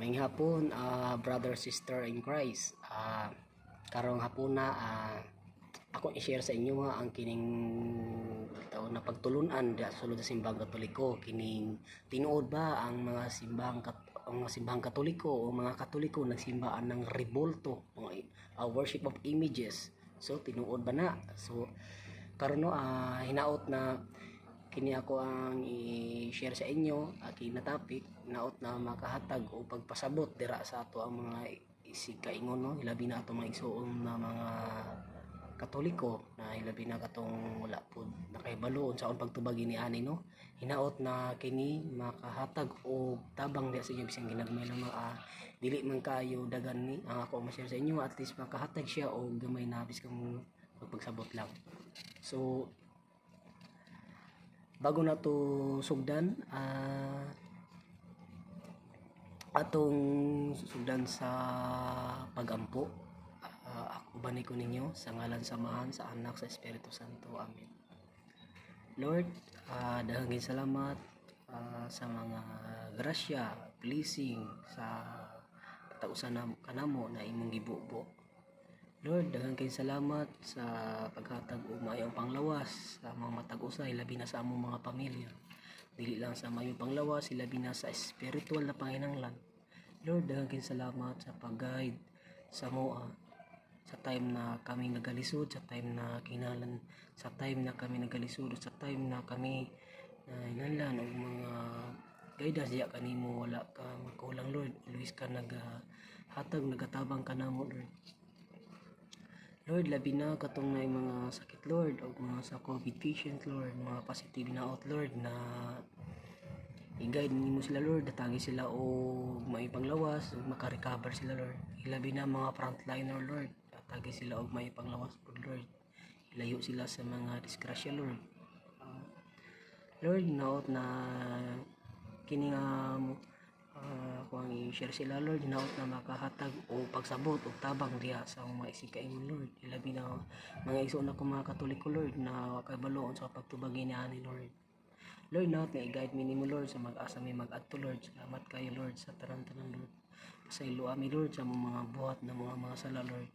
Maayong hapon, brother, sister in Christ. Karong hapon na ako i-share sa inyo ang kining taon na pagtulunan da sulod sa simbang Katoliko. Kining tinuod ba ang mga simbang Katoliko o mga Katoliko nagsimbaan ng rebulto, worship of images. So tinuod ba na? So karon no hinaot na kini ako ang i-share sa inyo aki na topic naot na makahatag o pagpasabot dira sa ato ang mga isikaingon no, hilabi na ato mga igsuon na mga Katoliko na hilabi na katong wala pud nakahibalo unsaon pagtubag ini ani no, hinaot na kini makahatag o tabang diya sa inyo bisan ginagmay lang dili man kayo dagan ni ang ako ma-share sa inyo, at least makahatag siya o gamay na bisan pagpagsabot lang. So bago na to sugdan atong sugdan sa pagampo, ako bani ko ninyo sa ngalan samahan sa Anak sa Espiritu Santo. Amen. Lord, daghang salamat sa mga grasya, blessing sa katausan kanamo na imong gibubo. Lord, daghang kay salamat sa paghatag og maayong panglawas sa mga matag usay labi na sa among mga pamilya. Dili lang sa maayong panglawas, labi na sa spiritual na panginahanglan. Lord, daghang kay salamat sa pag-guide sa moa sa time na kami nagalisod, sa time na kinalan, sa time na kami nagalisod, sa time na kami hinahanglan og mga guidance diya kanimo, wala ka magkulang Lord. Always ka nagatabang kanamo Lord. Lord, labi na katong na mga sakit Lord o mga sa COVID patient Lord, mga positive na out Lord na i-guide nimo sila Lord, datagi sila o may panglawas o makarecover sila Lord. Ilabi na mga frontliner Lord, datagi sila o may panglawas po Lord, ilayo sila sa mga disgrasya Lord. Lord, naot na kini nga kung i-share sila Lord, hinaot na makahatag o pagsabot o tabang diya sa mga isikaingon Lord. Ilabi na mga iso na mga Katoliko Lord na kabaloon sa pagtubagi ni ani Lord. Lord, naot na i-guide minimo Lord sa mag-asa mi mag-adto Lord. Salamat kayo Lord sa tanan-tanan Lord. Pasaylo ami Lord sa mga buhat na mga sala Lord.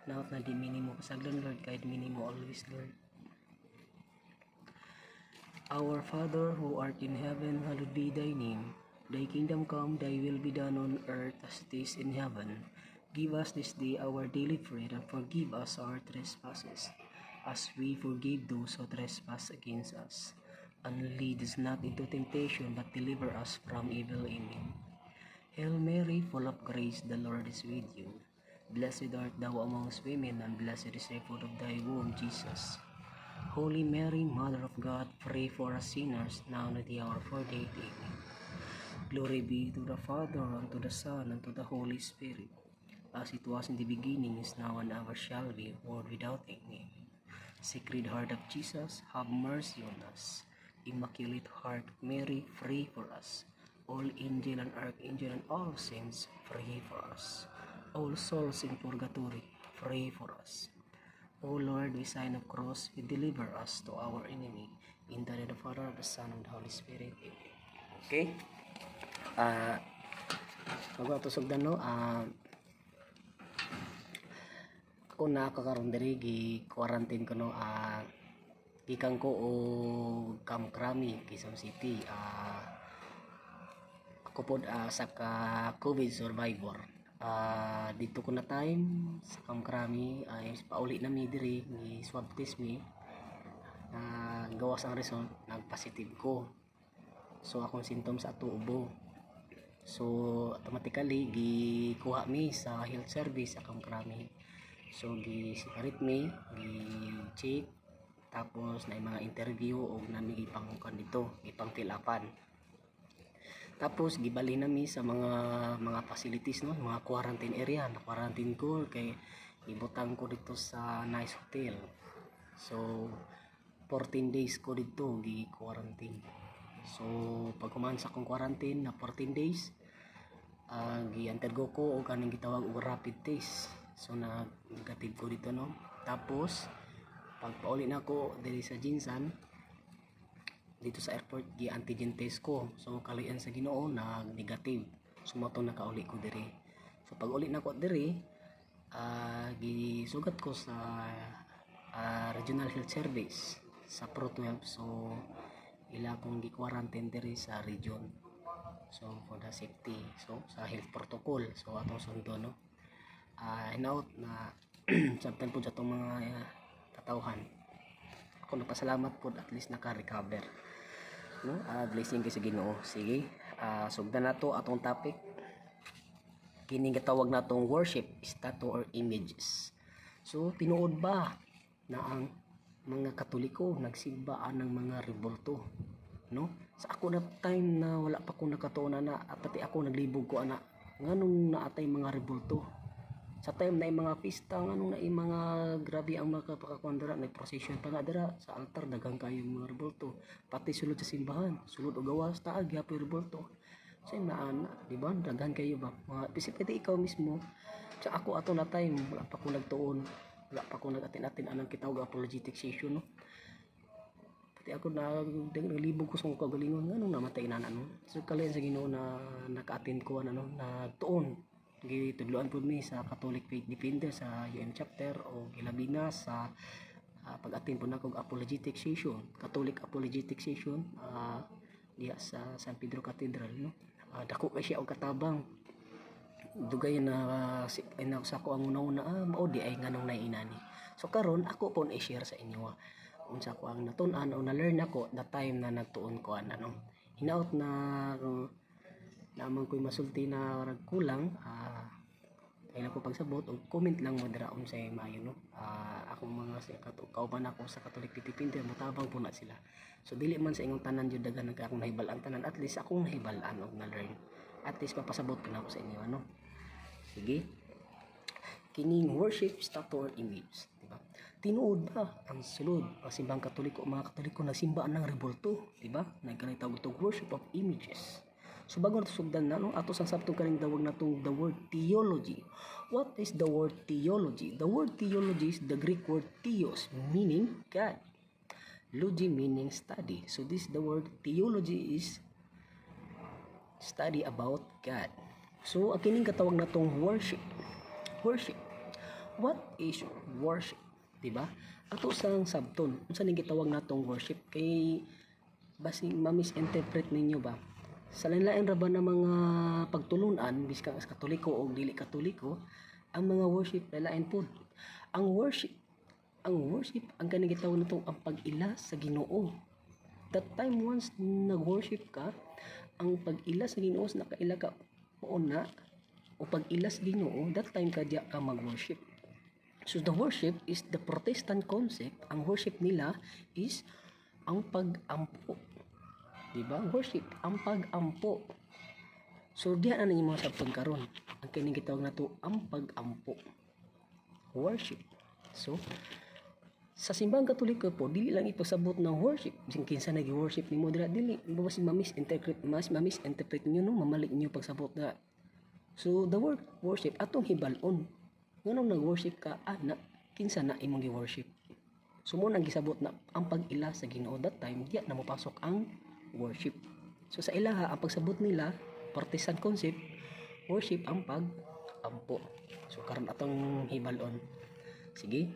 Naot na di minimo pasagdan Lord, guide minimo always Lord. Our Father who art in heaven, hallowed be thy name. Thy kingdom come, thy will be done on earth as it is in heaven. Give us this day our daily bread, and forgive us our trespasses, as we forgive those who trespass against us. And lead us not into temptation, but deliver us from evil. Amen. Hail Mary, full of grace, the Lord is with you. Blessed art thou amongst women, and blessed is the fruit of thy womb, Jesus. Holy Mary, Mother of God, pray for us sinners, now and at the hour of our death. Amen. Glory be to the Father, and to the Son, and to the Holy Spirit, as it was in the beginning, is now, and ever shall be, world without end. Amen. Sacred Heart of Jesus, have mercy on us. Immaculate Heart of Mary, pray for us. All angel and archangel and all saints, pray for us. All souls in purgatory, pray for us. O Lord, with sign of cross, you deliver us to our enemy. In the name of the Father, the Son, and the Holy Spirit. Amen. Okay? Bago ito sugdan no, ako na kakaroon diri gi-quarantine ko no, gikan ko o Camp Crame, Quezon City. Ako po sa COVID survivor. Dito ko na time sa Camp Crame, pauli na mi diri ni swab test mi. Gawas ang result, nag-positive ko. So akong symptoms ato ubo. So automatically gikuha mi sa health service sa Camp Crame. So gi-separate mi, gi-check, tapos na mga interview o nami ipangkuan dito, ipang fill upan. Tapos gibali na mi sa mga facilities no, mga quarantine area. Na quarantine ko kay ibutang ko dito sa Nice Hotel. So 14 days ko dito gi-quarantine. So pag kuman sa akong quarantine na 14 days, gi-undergo ko o kanang gitawag og rapid test. So negative ko dito no. Tapos pag pauli na ko diri sa Jinsan, dito sa airport, gi-antigen test ko. So kalayan sa Ginoo na negative. So mo to nakauli ko diri. So pag uli na ko diri, gisugat ko sa Regional Health Service sa Pro 12. So ila kong gi-quarantine diri sa region. So for the safety, so sa health protocol, so atong sundo no. Hinaut na sabtan po sa itong mga katawhan. Ako nagpasalamat po, at least naka-recover, no? Blessing kay sa Ginoo. Sige, sugdan nato atong topic. Kini gitawag natong worship, statue or images. So tinuod ba na ang mga Katoliko nagsimbaan ng mga rebulto, no? Sa ako na time na wala pa ko nakatuon na, pati ako naglibog ko ana nganong naatay mga rebulto. Sa time na mga pista nganong na mga grabe ang mga kapakakondra, may procession pa nga dira sa altar, daghang kayo mga rebulto, pati sulod sa simbahan, sulod og gawas taag gyapon rebulto. Sa naan, di ba, daghan kayo ba mga pwede ikaw mismo. Sa ako ato na time wala pa ko nagtuon, wala pa ko nag-atin anang kitawag apologetic session, no? Pati ako naglibog ko sa mga kagalingon nganong namatay na no. So kalayan sa Ginoo na naka-attend ko ano, nagtuon gitudloan pud mi sa Catholic Faith Defender sa UM chapter o gilabina sa pag-attend po nako apologetic session, Catholic apologetic session diya sa San Pedro Cathedral, no. Dako kay siya og katabang dugay na sa ko ang una-una mao di ay nganong naiinani. So karon ako pon i-share sa inyo unsa ko ang natun-an o na-learn ako the time na nagtuon ko ano. Hinaut na naman ko'y masulti na kulang, kaya ko pagsabot o comment lang mo dira unsay maayo, no. Akong mga kauban ako sa Catholic Pitipinter, matabang po na sila. So dili man sa ingong tanan jud daghan akong nahibalan tanan, at least akong nahibalan og na-learn. At least papasabot ko na ako sa inyo ano. Sige. Kining worship, statue or image, di ba? Tinuod ba ang sulod ang simbang Katoliko, mga Katoliko nagsimba ng rebulto, di ba? Nagkanay tawag worship of images. So bago nato sugdan na, no, ato sang sabtong kaning dawag natong the word theology. What is the word theology? The word theology is the Greek word theos, meaning God. Logi meaning study. So this the word theology is study about God. So ang kining katawag natong worship. Worship. What is worship? Diba? Ato sang sabton, unsa ning gitawag natong worship kay basing ma-misinterpret ninyo ba? Sa lain-lain ra ba na mga pagtulunan bisan sa Katoliko o dili Katoliko, ang mga worship lain po. Ang worship ang kanang gitawag natong ang pag-ila sa Ginoo. That time once nag-worship ka, ang pag-ila sa Ginoo sa nakaila ka una o pag-ila sa Ginoo, that time ka diya ka mag-worship. So the worship is the Protestant concept. Ang worship nila is ang pag-ampo. Diba? Worship, ang pag-ampo. So diyan na ninyo mga sabtong karon. Ang kining gitawag na to ang pag-ampo. Worship. So sa simbang Katoliko po, dili lang ipagsabot ng worship. Bisan kinsa nagi-worship nimo dira, dili mo basi ma-misinterpret niyo, no, mamali niyo pagsabot na. So the word worship atong hibalon. Nganong nag-worship ka ana, kinsa na imong gi-worship. So mo nang gisabot na ang pag-ila sa Ginoo, that time diya na mopasok ang worship. So sa ilaha ang pagsabot nila, Protestant concept, worship ang pag-ampo. So karon atong hibalon. Sige.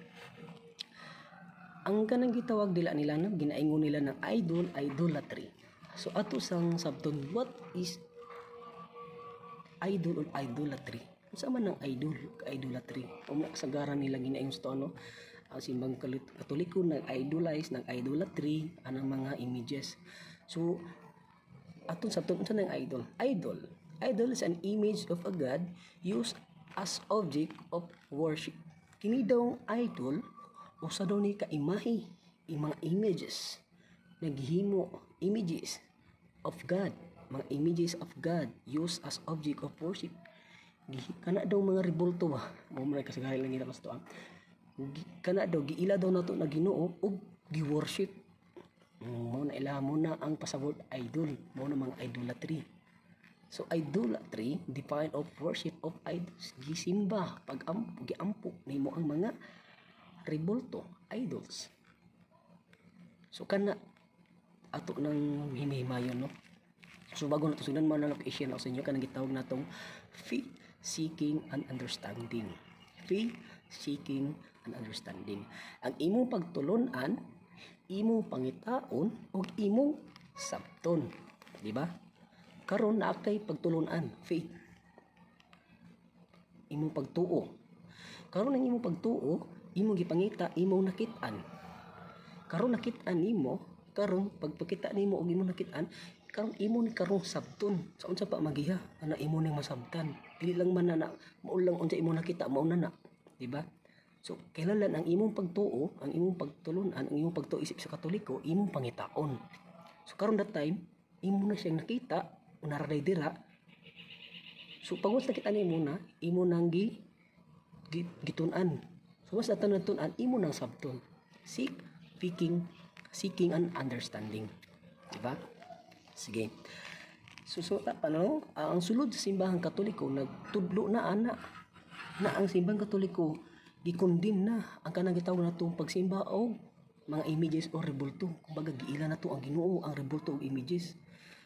Ang kanang gitawag dila nila na ginaingon nila ng idolatry. So ato sang sabton, what is idol or idolatry? Unsa man ang idolatry? O kasagaran nila ginaingon sa ano? Ang simbang Katoliko nag-idolize, nag-idolatry anang mga images. So aton sabton unsa nang idol? Idol is an image of a god used as object of worship. Kini daw idol usa daw ni ka imahe, mga images naghimo, images of God, mga images of God used as object of worship. Kana daw mga rebulto ba, mo man kasagaran lang gina kasto. Kana daw giila daw nato na Ginoo og gi-worship. Mo na ila mo na ang pasabot idol, mo na mga idolatry. So idolatry defined of worship of idols, gisimba, giampo nimo ang mga rebulto, idols. So kana ato nang himihimayon, no. So bago nato sundan man lang i-share na sa inyo kanang gitawag natong faith seeking and understanding. Faith seeking and understanding. Ang imong pagtulon-an, imong pangitaon ug imong sabton, di ba? Karon na kay pagtulon-an, faith. Imong pagtuo. Karon ang imong pagtuo, imong gipangita, imong nakit-an. Karon nakit-an nimo, karon pagpakita nimo og imong nakit-an, karon imo ni karong sabton sa unsa pa magiha ana imo ning masabtan dili lang man na maulang unsa imo nakita mao na di ba? So kailangan ang imong pagtuo, ang imong pagtulon-an, ang imong pagtuo isip sa Katoliko, imong pangitaon. So karon that time imo na siyang nakita naraday dira. So pagwas nakita nimo na imo nang gitun-an. So mas natun tun-an imo nang sabton. Seeking and understanding, di ba? Sige. So paano? Ang sulod sa simbahang Katoliko nagtudlo na ana na ang simbahang Katoliko gikondem na ang kanang gitawag natong pagsimba og mga images o rebulto. Kumbaga giila na to ang Ginoo ang rebulto og images.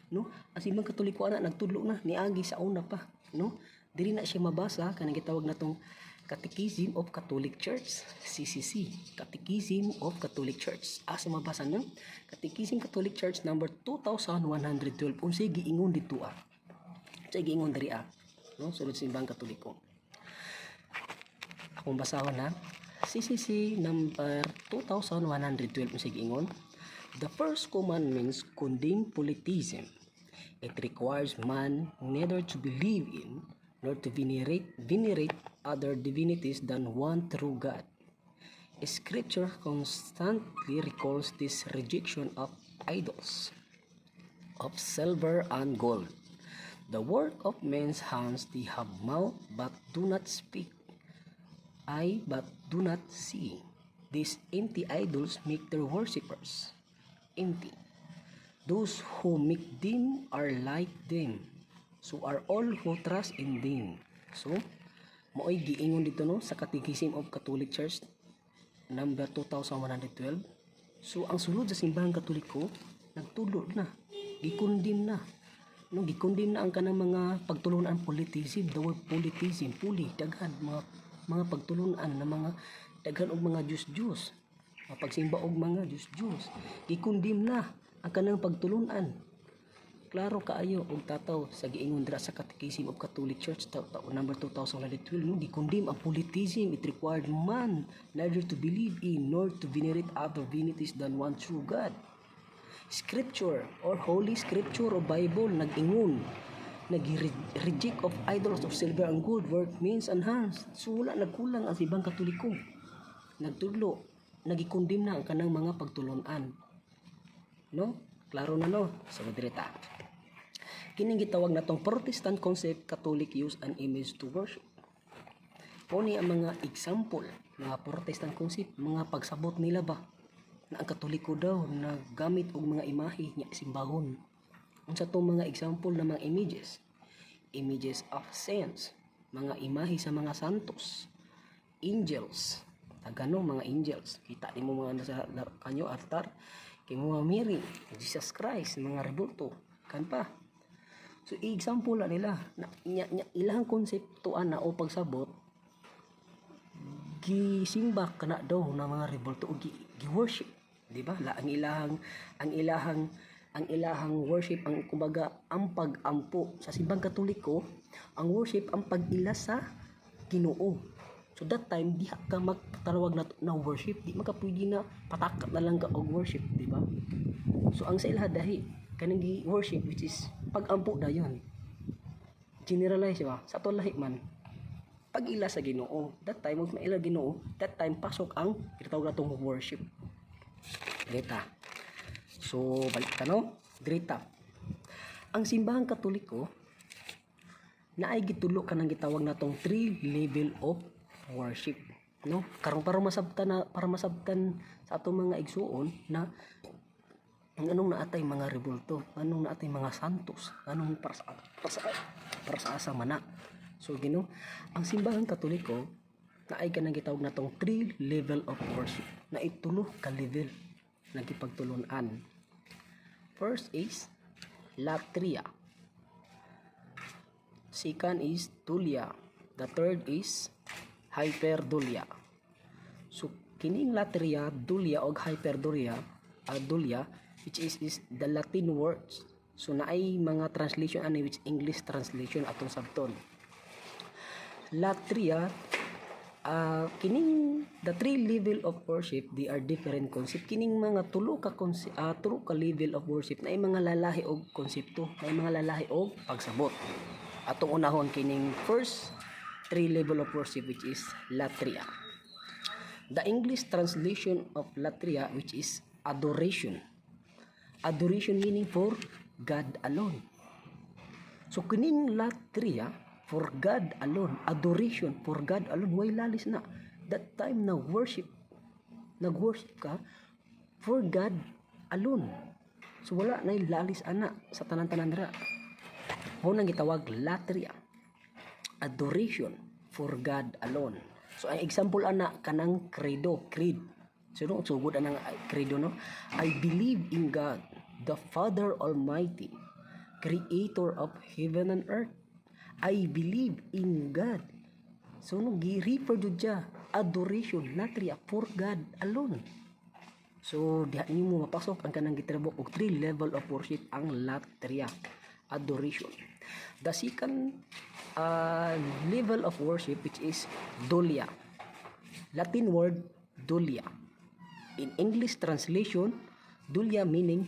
No? Ang simbahang Katoliko ana nagtudlo na niagi sa una pa, no? Dili na siya mabasa kanang gitawag natong Catechism of Catholic Church, CCC, Catechism of Catholic Church. Asa mabasa ng Catechism Catholic Church number 2112. Unsay giingon dito Unsay giingon diri no? Sulod simbahang Katoliko. Akong basahan na CCC number 2112. Unsay giingon? The first commandments condemn politheism. It requires man neither to believe in nor to venerate other divinities than one true God. Scripture constantly recalls this rejection of idols, of silver and gold. The work of men's hands, they have mouth but do not speak, eye but do not see. These empty idols make their worshippers empty. Those who make them are like them. So are all who trust in them. So, mo'y giingon dito no sa Catechism of Catholic Church number 2112. So ang sulod sa simbahang Katoliko nagtulo na, gikondim na. No, gikondim na ang kanang mga pagtulunan politheism, the word politheism, daghan mga pagtulunan na mga daghan og mga Diyos. Pagsimba og mga Diyos. Gikondim na ang kanang pagtulunan. Klaro kaayo og tataw sa giingon dira sa Catechism of Catholic Church number 2112 no gikondem ang politheism. It required man neither to believe in nor to venerate other divinities than one true God. Scripture or Holy Scripture o Bible nag-ingon nag-reject of idols of silver and gold, work, means and hands. So wala nagkulang ang ibang Katoliko. Nagtudlo, nagikondem na ang kanang mga pagtulunan. No? Klaro na no? So direta. Kining gitawag natong Protestant concept, Catholic use an image to worship. Kuni ang mga example, mga Protestant concept, mga pagsabot nila ba na ang Katoliko daw nagamit og mga imahe nya simbahon. Unsa tong mga example na mga images of saints, mga imahe sa mga santos, angels, tagano mga angels. Kita nimo mga nasa kanyo altar kay mga Mary, Jesus Christ, mga rebulto kan pa. So example na nila na ilang konseptuan na o pagsabot gisimba kana daw na mga rebulto o gi-worship, di ba? La ang ilahang worship ang kumbaga ang pag-ampo sa simbang Katoliko, ang worship ang pag-ila sa Ginoo. So that time di ka magtawag na worship, di makapwede na patakat na lang ka og worship, di ba? So ang sa ilaha dahi kanang worship which is pag-ampo dayon. Generalize ba? Sa to lahi man pag-ila sa Ginoo. That time mag maila Ginoo, that time pasok ang gitawag natong worship. Greta. So balik ta no? Greta. Ang simbahang Katoliko naay gitulo kanang gitawag natong 3 level of worship, no? Karon para masabtan sa atong mga igsuon na anong naatay mga rebulto, anong naatay mga santos, anong para sa asa mana. So gino, ang simbahang Katoliko naay kanang gitawag natong 3 level of worship, na itulo ka level na gipagtulunan. First is latria. Second is dulia. The third is hyperdulia. So kining latria, dulia og hyperdulia, dulia, which is the Latin words. So naay mga translation ani which English translation atong sabton. Latria, kining the three level of worship, they are different concept. Kining mga tulo ka level of worship na mga lalahi og konsepto, na mga lalahi og pagsabot. Atong unahon kining first three level of worship, which is latria. The English translation of latria, which is adoration. Adoration meaning for God alone. So kining latria, for God alone, adoration for God alone, way lalis na. That time na nag-worship ka for God alone. So wala na lalis ana sa tanan-tanan dira. Mo nang gitawag latria, adoration for God alone. So ang example ana kanang creed. So good anang credo, no? I believe in God, the Father Almighty, creator of heaven and earth. I believe in God. So gi-refer jud siya, adoration, latria for God alone. So diha nimo mapasok ang kanang gitrabok og three level of worship ang latria, adoration. The second level of worship, which is dulia. Latin word dulia. In English translation, dulia meaning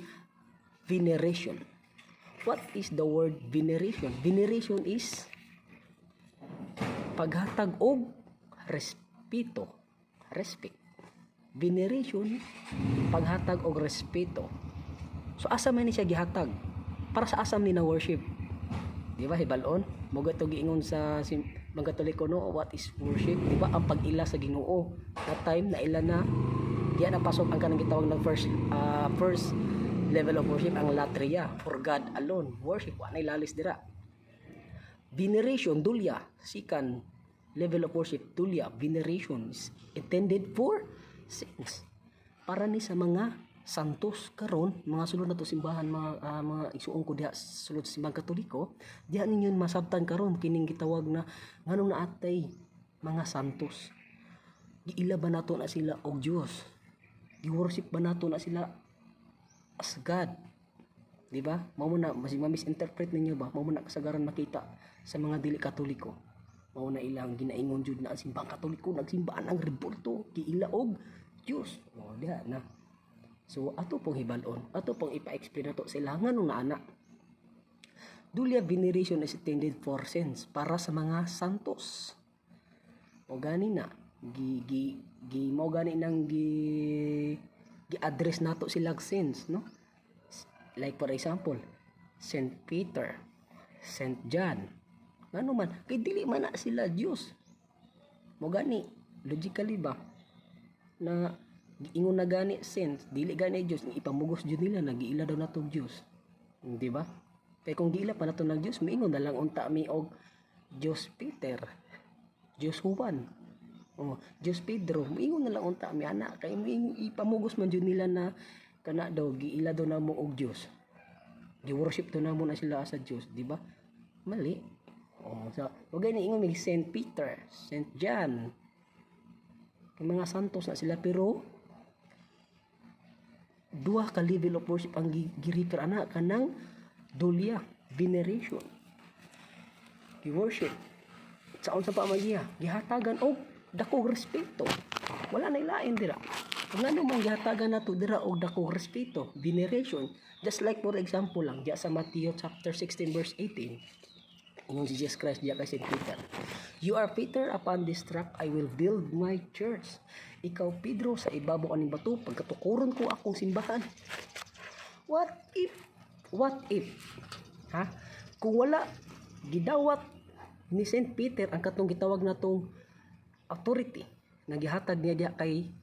veneration. What is the word veneration? Veneration is paghatag og respeto. Respect. Veneration, paghatag og respeto. So asa man ni siya gihatag? Para sa asam ni na worship. Di ba hibalon? Moga to giingon sa mga Katoliko, no, what is worship? Di ba ang pag-ila sa Ginoo? That time na ila na diyan napasok ang kanang gitawag ng first level of worship, ang latria, for God alone. Worship, wa na ilalis dira. Veneration, dulia, second level of worship, dulia, veneration is intended for saints. Para ni sa mga santos karon, mga sulod na to simbahan, mga isuong ko diha sulod sa simbahang Katoliko, diha ninyo masabtan karon kining gitawag na nganong naatay mga santos. Giila ba nato na sila og Dios? Gi-worship ba nato na sila as God? Di ba? Mao na misinterpret ninyo ba? Mao na kasagaran makita sa mga dili Katoliko. Mao na ilang ginaingon jud na ang simbahang Katoliko nagsimbaan ang reborto giila og Dios. Mao diha na. So ato pong hibalon, ato pong ipa-explain nato sila nganong naana. Dulia veneration is intended for saints, para sa mga santos. O gani na mo gani nang gi-address nato sila saints, no? Like for example, Saint Peter, Saint John. Ngano man kay dili man na sila Dios. Mo gani logically ba na giingon na gani saints, dili gani Dios, ipamugos jud nila nagiila daw natong Dios. Di ba? Kay kung giila pa nato ng Dios, miingon na lang unta mi og Dios Peter, Dios Juan, Dios Pedro, miingon na lang unta mi ana kay ipamugos man jud nila na kana daw giila daw namo og Dios. Gi-worship to namo na sila sa Dios, di ba? Mali. So wag gani ingon mi Saint Peter, Saint John. Kay mga santos na sila, pero duha ka level of worship ang gi-refer ana kanang dulia, veneration. Gi-worship sa unsa pa magiya, gihatagan og dakong respeto. Wala na ilain dira. Kung ano mong gihatagan nato dira og dakong respeto, veneration. Just like for example lang diya sa Matthew chapter 16 verse 18. Ingon si Jesus Christ diya kay Saint Peter, "You are Peter, upon this rock I will build my church." Ikaw Pedro, sa ibabaw aning bato pagkatukuron ko akong simbahan. What if kung wala gidawat ni Saint Peter ang katong gitawag natong authority na gihatag niya kay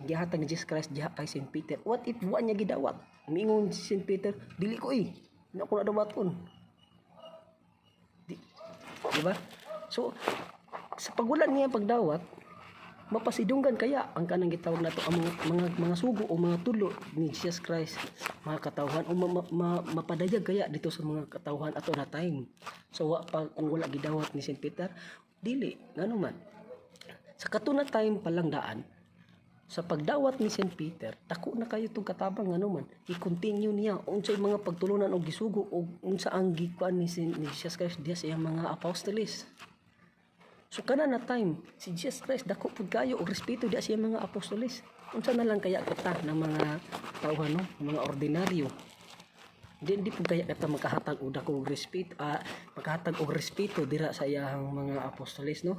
gihatag ni Jesus Christ diha kay Saint Peter, what if wa niya gidawat? Mingon si Saint Peter, dili ko na ko na dawaton. Diba? So sa pagulan niya pagdawat, mapasidunggan kaya ang kanang gitawag nato ang mga sugo o mga tulo ni Jesus Christ, mga katawhan, o mapadayag kaya dito sa mga katawhan ato na time. So wa pa kung wala gidawat ni St. Peter, dili ngano man. Sa katuna time palang daan sa pagdawat ni St. Peter, dako na kayo tong katabang ano man, i-continue niya unsay mga pagtulunan og gisugo og unsa ang gikuan ni Jesus Christ diya sa iyang mga apostoles. So kana na time si Jesus Christ dako pud kayo og respeto diya sa iyang mga apostoles. Unsa na lang kaya kita ng mga tawhan no, mga ordinaryo. Di pud kaya kita makahatag og dako og respeto, makahatag og respeto dira sa iyang mga apostoles no.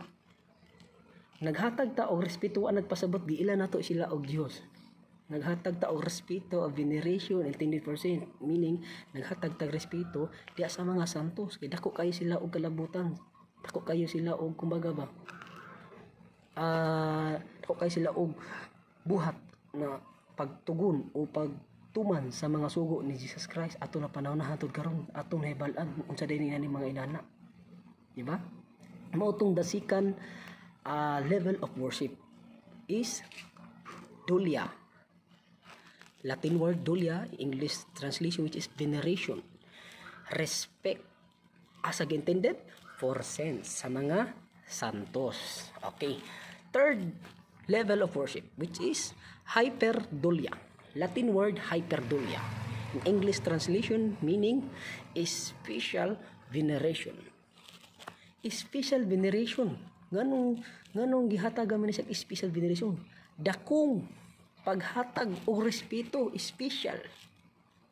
Naghatag ta og respeto wa nagpasabot di ila nato sila og Dios. Naghatag ta og respeto of veneration intended for saint, meaning naghatag ta respeto diya sa mga santos kay dako kayo sila og kalabutan. Dako kayo sila og kumbaga ba dako kayo sila og buhat na pagtugon o pagtuman sa mga sugo ni Jesus Christ ato na panahon na hangtod karon atong nahibal-an unsa dinhi ni mga inana. Di ba? Mao tong dasikan level of worship is dulia. Latin word dulia, English translation which is veneration. Respect as intended for saints, sa mga santos. Okay. Third level of worship which is hyperdulia. Latin word hyperdulia. In English translation meaning special veneration. Special veneration. Nganong gihatag man siya special veneration? Dakong paghatag og respeto, special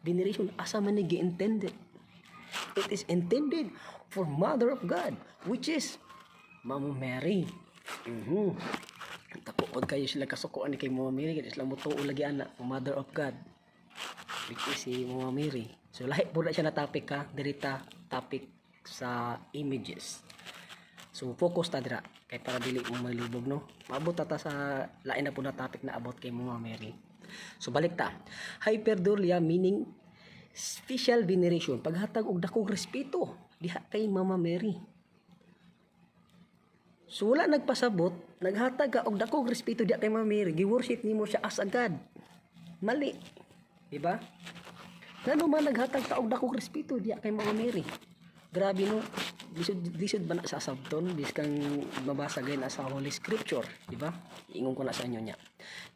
veneration asa man ni gi-intended. It is intended for Mother of God, which is Mama Mary. Tapos kayo sila kasukuan ni kay Mama Mary, kaya sila mutuo lagi anak, Mother of God, which is si Mama Mary. So lahi po na siya na topic ha, dirita topic sa images. So focus ta dira kay para dili mo malibog no. Maabot ta sa lain na po na topic na about kay Mama Mary. So balik ta. Hyperdulia meaning special veneration, paghatag og dakong respeto diha kay Mama Mary. So wala nagpasabot, naghatag ka og dakong respeto diha kay Mama Mary, gi-worship nimo siya as a God. Mali. Di ba? Ngano man naghatag ta og dakong respeto diha kay Mama Mary? Grabe no. Lisod ba na sa sabton biskang mabasa gayud sa Holy Scripture, di ba? Ingon ko na sa inyo nya.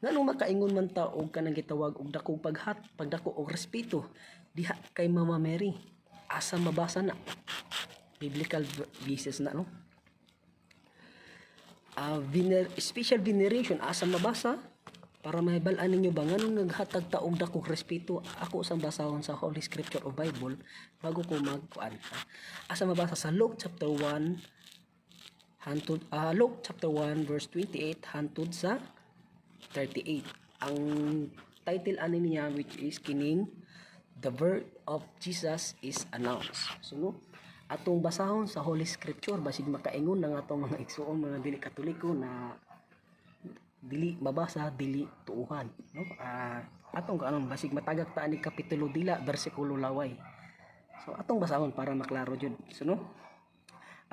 Ngano makaingon man ta og kanang gitawag og dakong pagdako og respeto diha kay Mama Mary? Asa mabasa na? Biblical basis na no. Special veneration asa mabasa? Para mahibal-an ninyo ba nganong naghatag ta og dakong respeto? Ako sang basahon sa Holy Scripture o Bible bago ko magkuan. Asa mabasa sa Luke chapter 1 Luke chapter 1 verse 28 hangtod sa 38. Ang title ani niya which is kining The Birth of Jesus is Announced. So no, atong basahon sa Holy Scripture basig makaingon ng atong mga igsoon mga dili katoliko na dili mabasa dili tuuhan no. Atong kanon basig matagak ta ni kapitulo dila bersikulo laway. So atong basahon para maklaro jud. So no,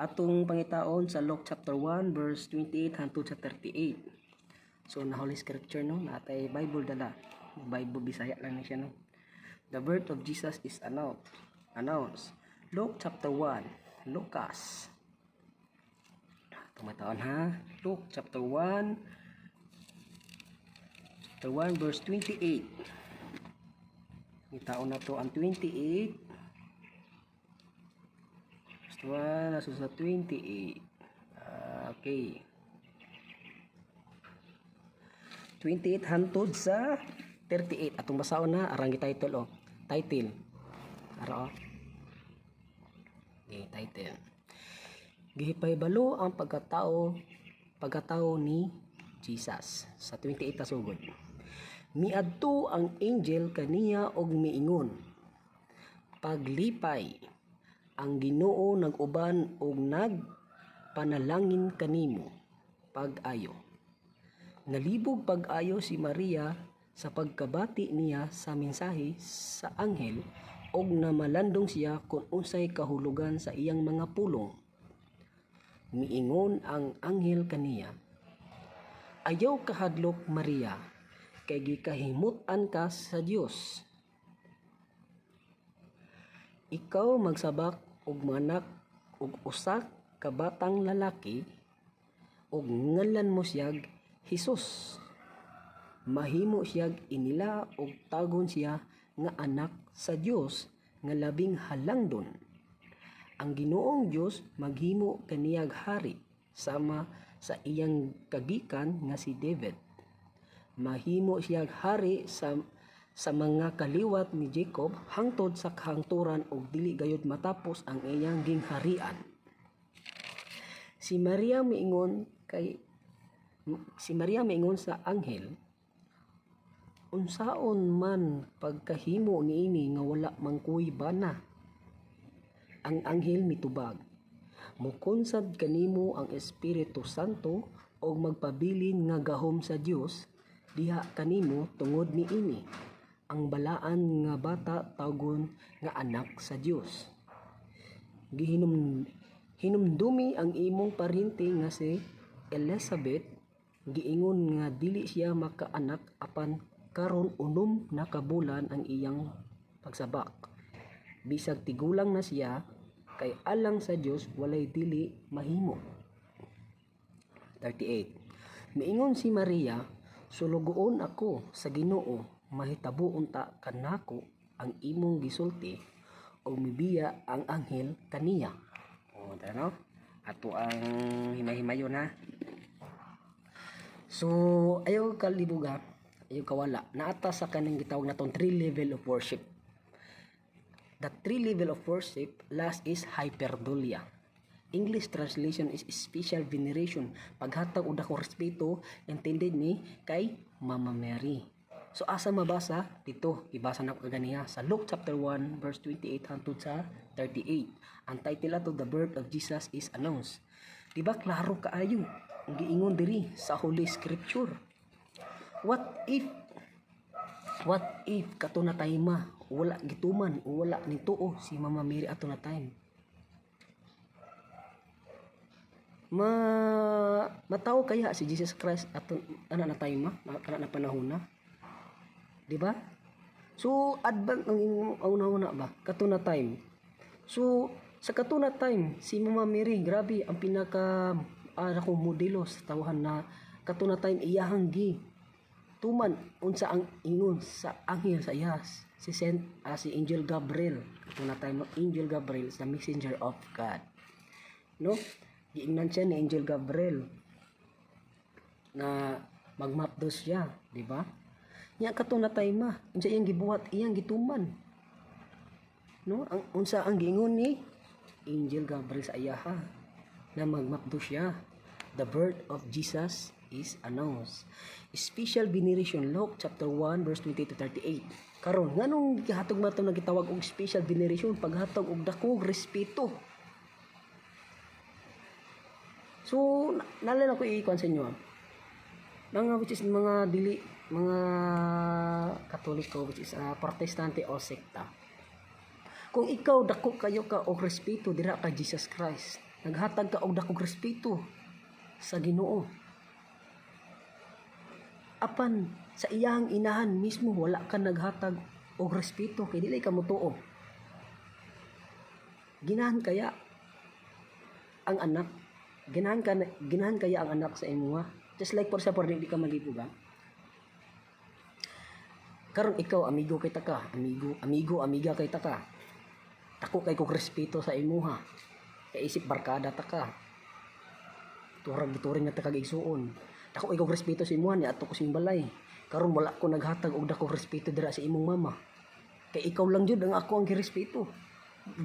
atong pangitaon sa Luke chapter 1 verse 28 hangtod sa 38. So na Holy Scripture no, natay Bible dala. Bible Bisaya lang ni siya no. The birth of Jesus is announced. Luke chapter 1, Lucas. Tumatawon ha. Luke chapter 1 verse 28. Itaon na to ang 28. Verse 1 aso sa 28. Okay. 28 hantod sa 38. Atong basahon na arang title title. Ara title. Gihipay-balo ang pagkatao ni Jesus sa 28 tasugod. Miadto ang angel kaniya og miingon, paglipay ang Ginoo nag-uban og nagpanalangin kanimo pag-ayo. Nalibog pag-ayo si Maria sa pagkabati niya sa mensahe sa anghel og namalandong siya kung unsay kahulugan sa iyang mga pulong. Miingon ang anghel kaniya, ayaw kahadlok Maria, kay gikahimutan ka sa Dios. Ikaw magsabak og manak ug usa ka batang lalaki ug ngalan mo siyag Hesus. Mahimo siyag inila ug tagon siya nga anak sa Dios nga labing halangdon. Ang Ginoong Dios maghimo kaniyag hari sama sa iyang kagikan nga si David. Mahimo siyag hari sa mga kaliwat ni Jacob hangtod sa kahangturan ug dili gayud matapos ang iyang gingharian. Si Maria miingon sa anghel, unsaon man pagkahimo niini nga wala mangkuy bana? Ang anghel mitubag, mukunsad kanimo ang Espiritu Santo og magpabilin nga gahom sa Dios diha kanimo tungod niini. Ang balaan nga bata tawgon nga anak sa Dios. Hinumdumi ang imong parinti nga si Elizabeth, giingon nga dili siya makaanak apan karon unom na kabulan ang iyang pagsabak. Bisag tigulang na siya, kay alang sa Dios walay dili mahimo. 38. Miingon si Maria, sulugoon ako sa Ginoo, mahitabo unta kanako ang imong gisulti o mibiya ang anghel kaniya. O, tano? Ato ang himay-himayon ha. So, ayaw kalibuga, ayaw kawala. Naata sa kanang gitawag natong 3 level of worship. The 3 level of worship, last is hyperdulia. English translation is special veneration. Paghatag o dako respeto, intended ni kay Mama Mary. So asa mabasa dito, ibasa na ko ganiya sa Luke chapter 1 verse 28 hangtod sa 38. Ang title ato, The Birth of Jesus is Announced. Diba klaro kaayo ang giingon diri sa Holy Scripture. What if kato na time wala gituman o wala nituo si Mama Mary ato na time? Mataw kaya si Jesus Christ ato ana na time kana na panahon na, di ba? So advance ang una ba kato na time. So sa kato na time si Mama Mary grabe ang pinaka ako modelo sa tawhan na kato na time iyahang gi tuman unsa ang ingon sa anghel sa iyas si Angel Gabriel. Kato na time Angel Gabriel is the messenger of God, no? Giingnan siya ni Angel Gabriel na magmapdos siya, di ba? Nya kato na time unsa iyang gibuhat, iyang gituman, no? Ang unsa ang giingon ni Angel Gabriel sa iyaha na magmapdos siya. The birth of Jesus is announced. Special veneration, Luke chapter 1 verse 20 to 38. Karon nganong gihatog mato na gitawag og special veneration? Paghatag og dakong respeto. So, nalala ko i-ikon sa inyo. Mga which is mga Katoliko, which is Protestante o sekta. Kung ikaw dako kayo ka og respeto dira kay Jesus Christ, naghatag ka og dakong respeto sa Ginoo. Apan sa iyang inahan mismo wala ka naghatag og respeto kay dili ka motuo. Ginahan kaya ang anak ginahan kaya ang anak sa imuha, just like for example di ka malibuga karon ikaw amiga kay taka tako kay kog respeto sa imuha kay isip barkada taka turag-turing nga taka igsuon tako kay kog respeto sa imuha ni ato ko simbalay karon wala ko naghatag og dako respeto dira sa imong mama kay ikaw lang jud ang ako ang girespeto,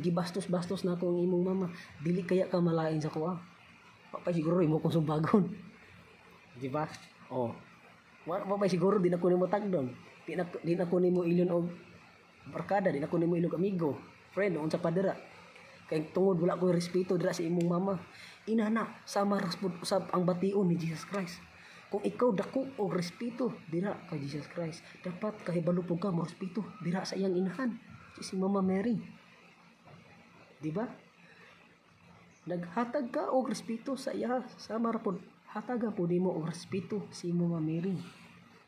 gibastos-bastos na ako ang imong mama, dili kaya ka malain sa kuha. Pa siguro imo kong sumbagon. Di ba? Oh. Pa siguro di na ko nimo tagdon. Di na ko nimo ilon og barkada, di na ko nimo ilog amigo, friend unsa pa dira. Kay tungod wala ko respeto dira sa imong mama. Inana sama raspod usab ang bation ni Jesus Christ. Kung ikaw dako og respeto dira kay Jesus Christ, dapat kahibalo pug ka mo respeto dira sa iyang inahan, si Mama Mary. Di ba? Naghatag ka og respeto sa iya, sama ra pod hataga po nimo og respeto si Mama Mary.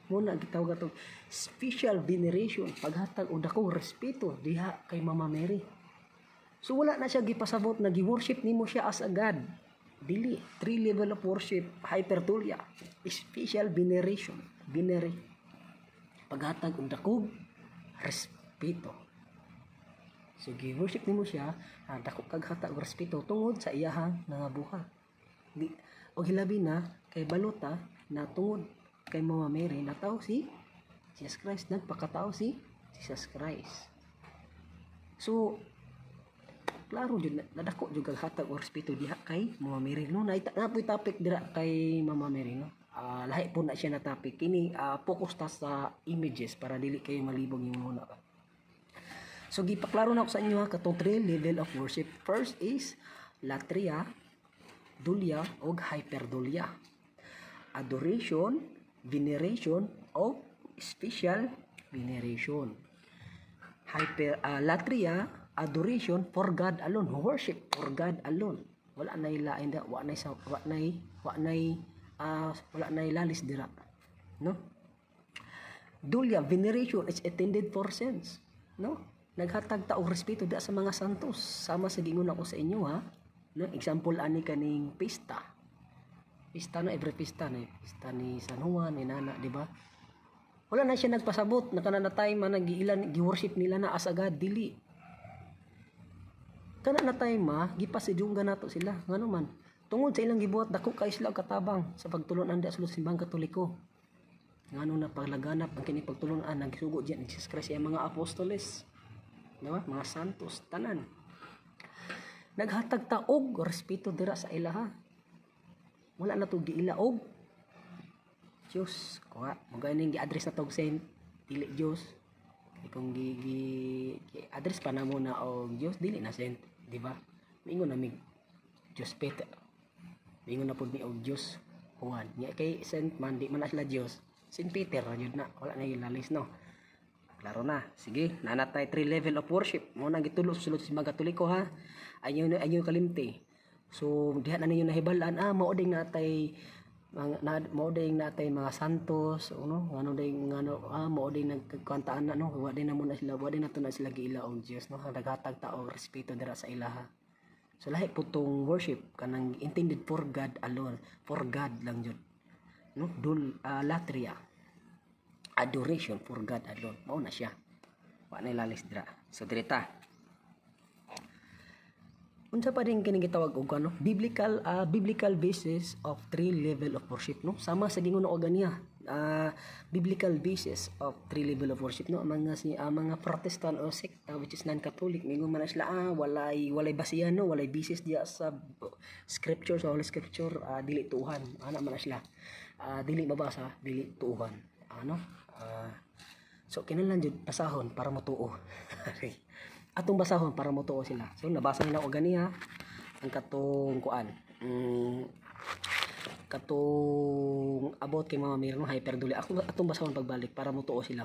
Muna gitawag atong special veneration, paghatag og dakong respeto diha kay Mama Mary. So wala na siya gipasabot na gi-worship nimo siya as a God. Dili, 3 level of worship, hyperdulia, special veneration, paghatag og dakog respeto. So gi-worship nimo siya, dako kag hatag og respeto tungod sa iyahang nangabuhat. Di og hilabi na kay balota na tungod kay Mama Mary nataw si Jesus Christ, nagpakatao si Jesus Christ. So klaro jud nadako jud kag hatag og respeto diha kay Mama Mary no. Napoy topic dira kay Mama Mary no. Lahi po na siya na topic kini, focus ta sa images para dili kayo malibog yung muna ka. So gipaklaro na ako sa inyo katong 3 level of worship. First is latria, dulia og hyperdulia. Adoration, veneration o special veneration. Latria, adoration for God alone, worship for God alone. Wala nay lain da, wala nay lalis dira, no? Dulia, veneration is attended for saints, no? Naghatag ta og respeto da sa mga santos, sama sa gingon ako sa inyo ha. No, example ani kaning pista na every pista ni San Juan, ni Nana, di ba? Wala na siya nagpasabot na kana na time man nagiilan gi-worship nila na as a God, dili. Kana na time gipasidunggan nato sila ngano man. Tungod sa ilang gibuhat dako kay sila katabang sa pagtulon-an sa simbang Katoliko. Ngano na paglaganap ang kini pagtulon-an nagsugo diyan ni Jesus Christ ang mga apostoles. Diba? Mga santos tanan. Naghatag ta og respeto dira sa ilaha. Wala na to giila og Diyos, kuha, mga ning gi-address na tog saint, dili Diyos. Kung gi-address pa na muna o Diyos, dili na saint, di ba? Mingon na mig Diyos Peter. Mingon na po ni og Diyos Juan. Nya kay saint man, di man na sila Diyos. Saint Peter, yun na, wala na ilalis, no? Klaro na. Sige, nanatay 3 level of worship. Muna gitulo sulod sa mga Katoliko, ha? Ayaw kalimti. So, diha na ninyo nahibalaan, mauding natay mga santos, no, mauding nagkantaan na, no, wala din na to na sila giila og Dios, no, naghatag ta og respeto dira sa ilaha. So lahi po tong worship kanang intended for God alone, for God lang jud, no, latria, adoration for God alone, mao na siya, wa na ilalis dira. So direta unsa pa rin kini gitawag og ano, biblical basis of 3 level of worship, no, sama sa gingon og ganiya, biblical basis of 3 level of worship, no, mga Protestant o sekta which is non-Catholic mingon man sila walay basihan, no, walay basis diya sa scripture, sa Holy Scripture, dili tuuhan ana man sila, dili mabasa, dili tuuhan, ano, so kinahanglan jud pasahon para motuo. Atong basahon para motuo sila. So nabasa nila og ganiya ang katong kuan. Katong about kay Mama Mary no, hyperdulia. Atong basahon pagbalik para motuo sila.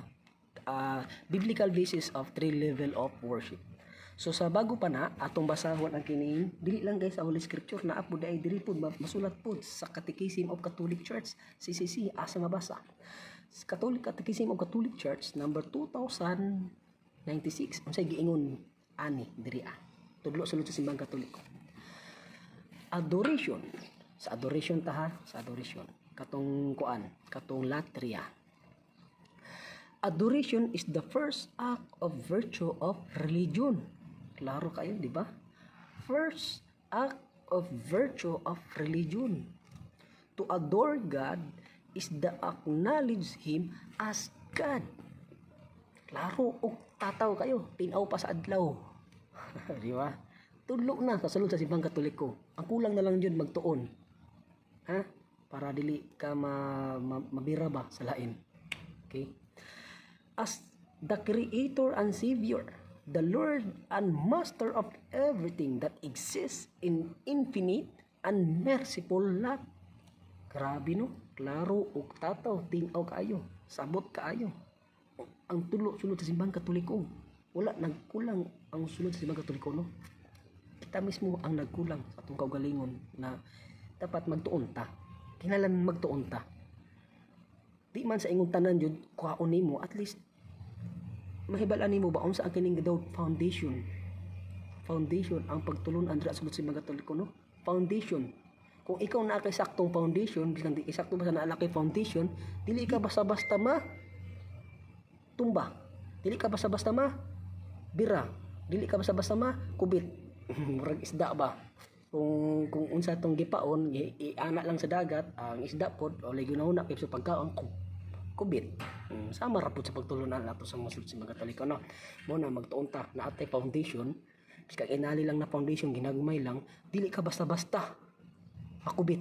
Biblical basis of 3 level of worship. So sa bago pa na atong basahon ang kining dili lang guys sa Holy Scripture na apod ay diri pud masulat pud sa Catechism of Catholic Church, CCC, asa mabasa. Catholic Catechism of Catholic Church number 2096 unsay giingon ani diri tudlo sulod sa simbang Katoliko. Adoration, sa adoration sa adoration katong kuan, katong latria. Adoration is the first act of virtue of religion. Klaro kayo, di ba? First act of virtue of religion. To adore God is the acknowledge Him as God. Klaro, og tataw kayo, tinaw pa sa adlaw. Di ba? Tudlo na kasulod sa simbang Katoliko. Ang kulang na lang yun magtuon. Ha? Para dili ka mabira ba sa lain. Okay? As the Creator and Savior, the Lord and Master of everything that exists in infinite and merciful love. Grabe no? Klaro, og tataw, tinaw kayo. Sabot kaayo. Ang tulo sulod sa simbang Katoliko. Wala nagkulang ang sulod sa simbang Katoliko, no? Kita mismo ang nagkulang sa atong kaugalingon na dapat magtuon ta. Kinahanglan magtuon ta. Di man sa ingon tanan jud kuhaon nimo, at least mahibal-an nimo ba unsa ang kining daw foundation foundation ang pagtulon andra sulod sa mga Katoliko, no? Foundation. Kung ikaw na kay saktong foundation, bisan di sakto basta naa kay foundation, dili ka basta-basta tumba. Dili ka basta-basta bira. Dili ka basta-basta kubit. Murag isda ba? Kung unsa tong gipaon, iana lang sa dagat, ang isda pod o lagi na kay sa pagkaon kubit. Sama ra pud sa pagtulunan nato sa mga Katoliko, no? Mo na magtuon ta na atay foundation, kag inali lang na foundation ginagmay lang, dili ka basta-basta makubit.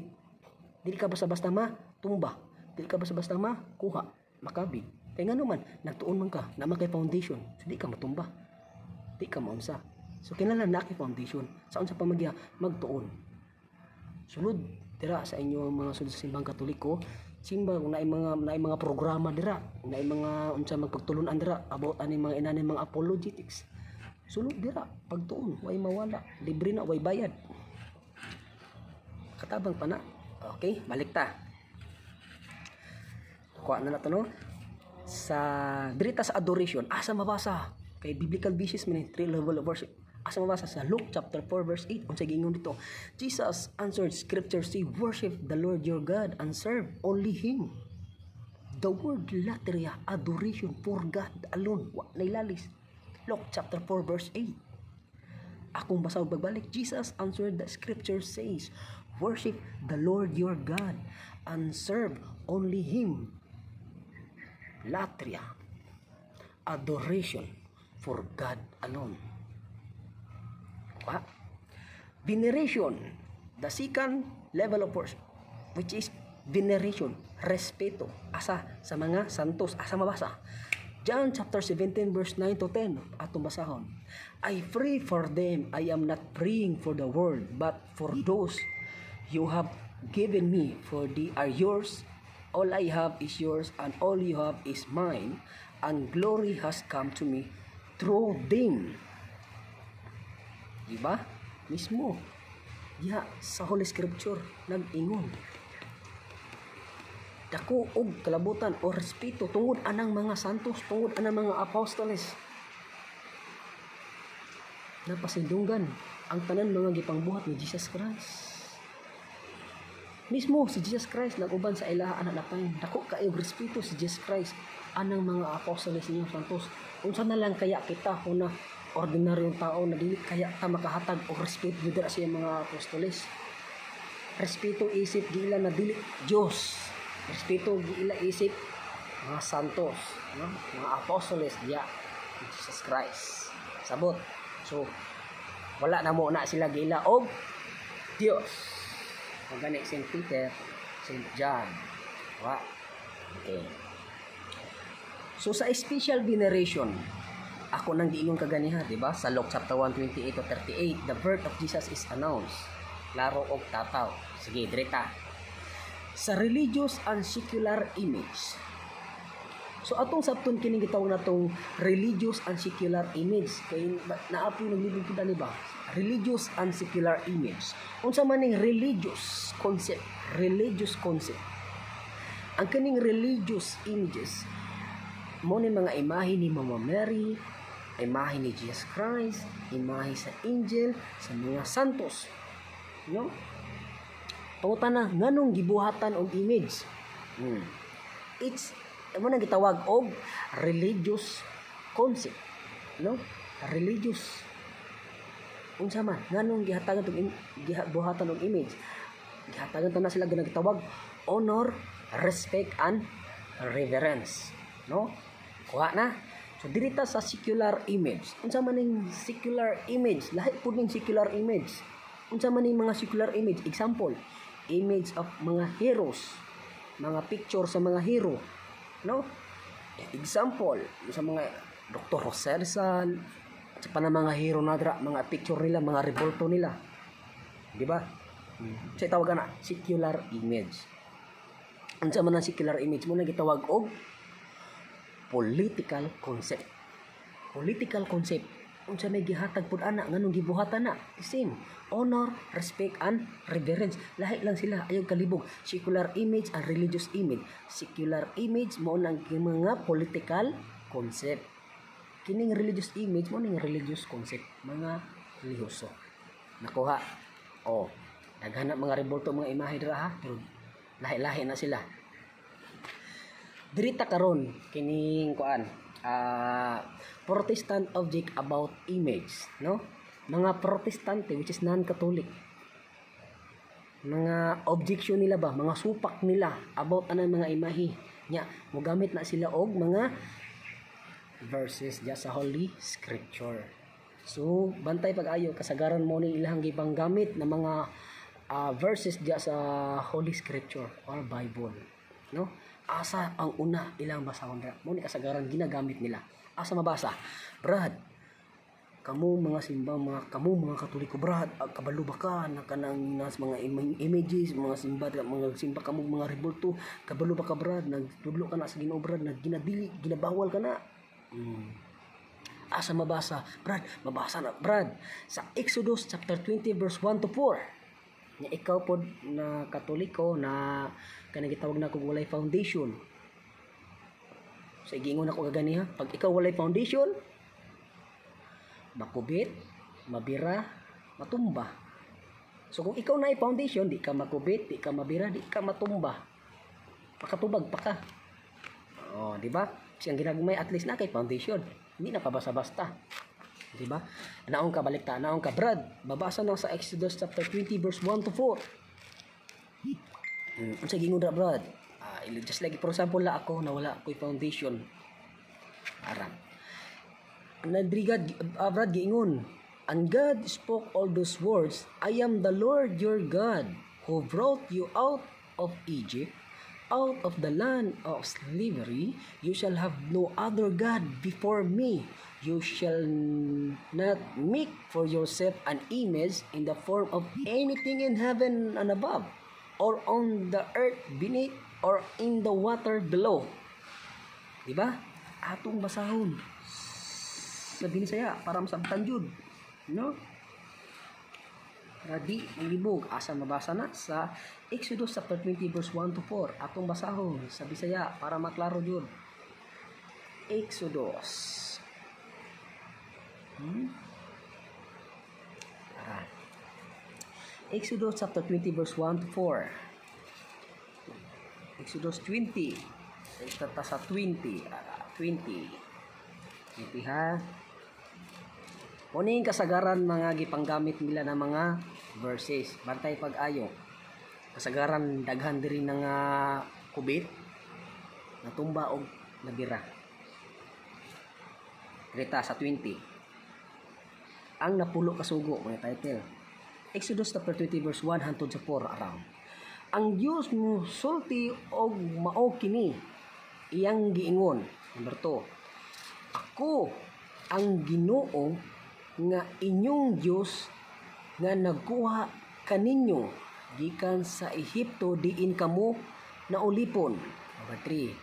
Dili ka basta-basta tumba. Dili ka basta-basta kuha, makabig. Kaya nga naman, nagtuon man ka na kay foundation, so di ka matumba. Di ka maunsa. So kinahanglan na kay foundation. Sa unsa pa magtuon. Sulod dira sa inyo mga sulod sa simbang Katoliko, simba kung naay mga programa dira, naay mga unsa magpagtulunan dira about ani mga inani mga apologetics. Sulod dira pagtuon, way mawala, libre na, way bayad. Katabang pa na. Okay, balik ta. Kuha na nato, no? Sa dirita sa adoration, asa mabasa kay biblical basis man 3 level of worship. Asa mabasa sa Luke chapter 4 verse 8 unsa giingon dito? Jesus answered scripture say, worship the Lord your God and serve only him. The word latria, adoration for God alone, wa nailalis. Luke chapter 4 verse 8. Akong basa og pagbalik, Jesus answered the scripture says, worship the Lord your God and serve only him. Latria, adoration for God alone. Veneration, the second level of worship, which is veneration, respeto, asa sa mga santos, asa mabasa. John chapter 17 verse 9 to 10, atong basahon. I pray for them, I am not praying for the world, but for those you have given me, for they are yours. All I have is yours, and all you have is mine, and glory has come to me through them. Diba? Mismo. Ya, sa Holy Scripture, nag-ingon. Dako og kalabutan o respeto tungod anang mga santos, tungod anang mga apostoles. Napasindunggan ang tanan mga gipangbuhat ni Jesus Christ. Mismo si Jesus Christ naguban sa ilaha anak napay. Dako kaayo respeto si Jesus Christ anang mga apostoles niyo santos. Unsa na lang kaya kita na ordinaryong tao na dili kaya ta makahatag og respeto dira sa mga apostoles. Respeto isip gila na dili Dios. Respeto gila isip mga santos, no? Mga apostoles diya ni Jesus Christ. Sabot. So wala na mo na sila gila og Dios. Magani St. Peter, St. John. Wow. Okay. So sa special veneration, ako nang giingon kaganiha, di ba? Sa Luke chapter 1:28 to 38, the birth of Jesus is announced. Klaro og tataw. Sige, direta. Sa religious and secular image. So atong sabton kini gitawag natong religious and secular image. Kay naapoy naglibig kita ni ba? Religious and secular image. Unsa man ning religious concept? Religious concept. Ang kaning religious images mo ni mga imahe ni Mama Mary, imahe ni Jesus Christ, imahe sa angel, sa mga santos. No? Pangutan na nganong gibuhatan og image. It's mo nang gitawag og religious concept. No? Religious unsa man nganong gihatagan tong gibuhatan og image. Gihatagan ta na sila ginagtawag honor, respect and reverence, no? Kuha na. So dirita sa secular image. Unsa man ning secular image? Lahi pud ning secular image. Unsa man ning mga secular image? Example, image of mga heroes, mga picture sa mga hero, no? Example sa mga Dr. Jose Rizal, sa pa na mga hero na dra, mga picture nila, mga revolto nila. Di ba? Sa tawag na secular image. Unsa man ang secular image mo na gitawag og political concept. Political concept. Unsa may gihatag pud ana nganong gibuhatan na? Same. Honor, respect and reverence. Lahi lang sila ayaw kalibog. Secular image and religious image. Secular image mo nang mga political concept. Kining religious image mo ning religious concept, mga relihiyoso. Nakuha. Oh, naghanap mga rebulto mga imahe dira ha. Pero lahi-lahi na sila. Dirita karon kining kuan. Protestant object about image, no? Mga protestante which is non-catholic. Mga objection nila ba, mga supak nila about anang mga imahe nya mogamit na sila og mga verses diya sa Holy Scripture. So bantay pag-ayo kasagaran mo ni ilang gibang gamit na mga verses diya sa Holy Scripture or Bible, no? Asa ang una ilang basahon ra mo ni kasagaran ginagamit nila. Asa mabasa? Brad, kamu mga simba, kamu mga Katoliko, brad, kabalo ba ka na kanang nas mga images, mga simba kamu mga rebulto, kabalo ba ka brad, nagtudlo ka na sa Ginoo brad, ginadili, ginabawal ka na. Asa mabasa? Brad, mabasa na brad sa Exodus chapter 20 verse 1 to 4. Nya ikaw pod na Katoliko na kanang gitawag na kog walay foundation. So igingon ako gagani ha, pag ikaw walay foundation, makubit, mabira, matumba. So kung ikaw na foundation, di ka makubit, di ka mabira, di ka matumba. Makatubag pa ka. Oh, di ba? Siyang ginagmay at least na kay foundation. Hindi na pa basta-basta. Di ba? Naong ka balikta, naong ka brad. Babasa na sa Exodus chapter 20 verse 1 to 4. Unsa gingon ra brad? Just like for example la ako na wala ko'y foundation. Aram. Nadrigad brad giingon, and God spoke all those words, I am the Lord your God who brought you out of Egypt, out of the land of slavery. You shall have no other God before me. You shall not make for yourself an image in the form of anything in heaven and above, or on the earth beneath, or in the water below. Diba? Atong basahon sa Binisaya para masabtan jud, no? Radi ang libog asa mabasa na sa Exodus chapter 20 verse 1 to 4. Atong basahon sa Bisaya para maklaro jud. Exodus. Exodus chapter 20 verse 1 to 4. Exodus 20. Itata sa 20. 20 ha. Uning kasagaran mga gipanggamit nila na mga verses. Bantay pag-ayo. Kasagaran daghan diri nga kubit, natumba og nabira. Krita sa 20. Ang napulo kasugo mga title. Exodus chapter 20 verse 1 hangtod sa 4 around. Ang Dios mo sulti og mao kini iyang giingon. Number 2. Ako ang Ginoo nga inyong Dios nga nagkuha kaninyo gikan sa Ehipto diin kamo naulipon. Number 3.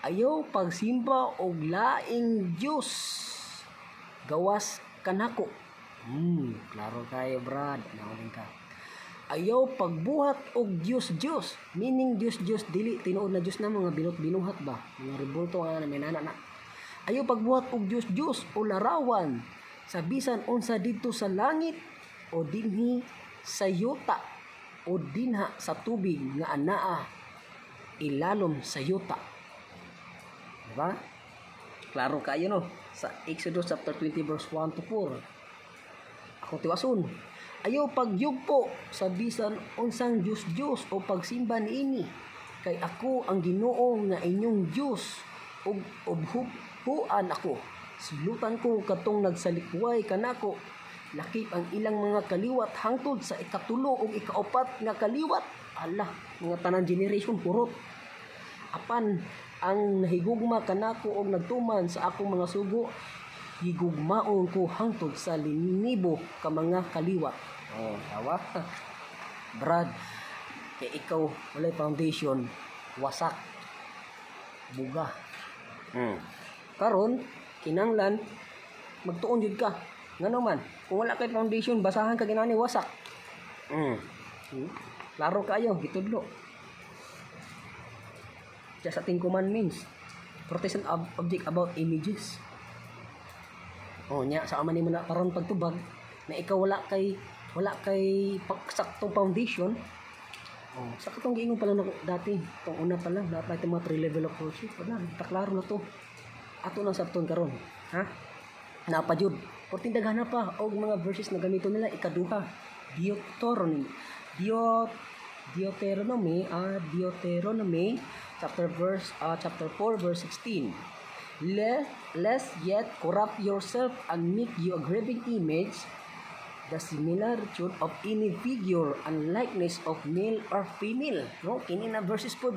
Ayaw pagsimba og laing Dios gawas kanako. Klaro kayo brad, naulin ka. Ayaw pagbuhat og Diyos, meaning Diyos, dili tinuod na Diyos na mga binuhat ba, mga rebulto nga na minana na. Ayaw pagbuhat og Diyos o larawan sa bisan unsa dito sa langit o dinhi sa yuta o dinha sa tubig nga anaa ilalom sa yuta. Diba? Klaro kayo no sa Exodus chapter 20 verse 1 to 4. Ako tiwason. Ayaw pagyugpo sa bisan unsang Diyos o pagsimba niini. Kay ako ang Ginoo nga inyong Diyos ug huan ako. Sulutan ko katong nagsalikway kanako. Lakip ang ilang mga kaliwat hangtod sa ikatulo ug ikaapat nga kaliwat. Ala, mga tanan generation purot. Apan ang nahigugma kanako og nagtuman sa akong mga sugo, higugmaon ko hangtod sa linibo ka mga kaliwat. Oh, tawa. Brad, kay ikaw walay foundation, wasak, buga. Karon kinanglan magtuon jud ka. Ngano man, kung wala kay foundation, basahan ka ginani wasak. Klaro kayo, gitudlo. Just sa 10 commandments. Protestant object about images. Oh, nya sa man nimo na karon pagtubag, na ikaw wala kay saktong foundation. Oh, saktong giingon pa lang nako dati. Tong una pa lang dapat itong mga 3 level of worship. Wala, taklaro na to. Ato na sabton karon. Ha? Napa jud. Porting daghana pa og mga verses na gamito nila ikaduha. Deuteronomy. Deuteronomy chapter 4 verse 16. Lest yet corrupt yourself and make you a graven image, the similitude of any figure and likeness of male or female. No, kini na verses po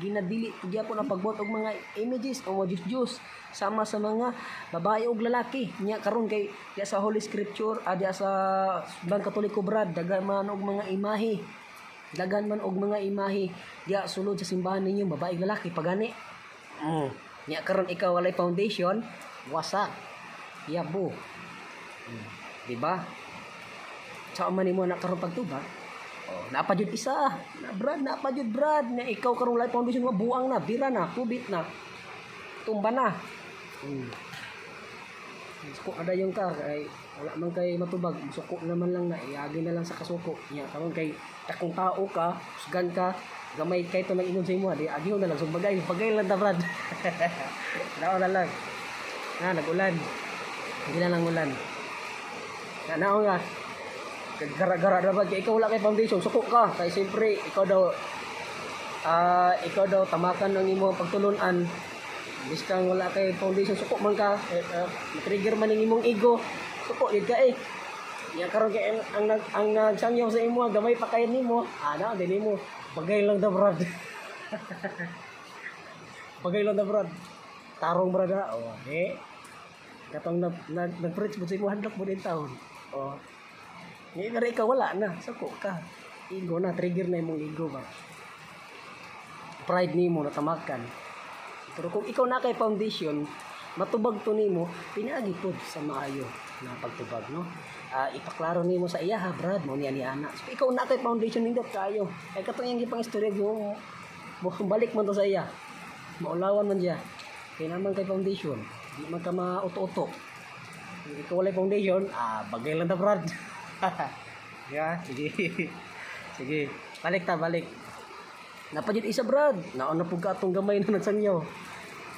ginadili gyapon ang pagbuhat og mga images o mga Diyos sama sa mga babae ug lalaki. Nya karon kay diya sa Holy Scripture, diya sa Bang Katoliko brad, dagan man og mga imahe. Diya sulod sa simbahan ninyo babae ug lalaki pagani. Nya karon ikaw walay foundation, wasak. Yabo. Di ba? Sa man nimo na karon pagtubag. Oh, napa jud isa. Napa jud brad na ikaw karon walay foundation mo buang na, bira na, kubit na. Tumba na. Suko ada yung car ay wala man kay matubag, suko naman lang na iagi na lang sa kasuko. Nya karon kay takong tao ka, usgan ka, gamay kay to nag-ingon sa imo, di agihon na lang sug bagay lang ta brad. Daw na lang. Nag-ulan. Hindi na lang ulan. Naon nga. Gara-gara daw kay ikaw wala kay foundation, suko ka kay siyempre ikaw daw tamakan ng imo pagtulunan. Biskang wala kay foundation, suko man ka, trigger man ning imong ego, suko gid ka eh. Ya karon kay ang nagsangyaw sa imo gamay pa kay nimo, dili mo bagay lang da brad. Bagay lang da brad. Tarong brad ha. Katong nag-preach mo sa imo handok mo din taon. Ni gari ka wala na, suko ka. Ego na, trigger na imong ego ba. Pride nimo natamakan. Pero kung ikaw na kay foundation, matubag to nimo, pinaagi pod sa maayo na pagtubag, no? Ipaklaro nimo sa iya ha, brad, mo niya ni ana. So ikaw na kay foundation nindot kayo. Kay katong yang gipang istorya mo balik man to sa iya. Maulawan man diya. Kay naman kay foundation, di man ka mauto-uto. Kung ikaw walay foundation, bagay lang ta brad. Yeah, sige. Sige, balik. Napajud isa brad. Naon na pug ka atong gamay na nagsangyaw.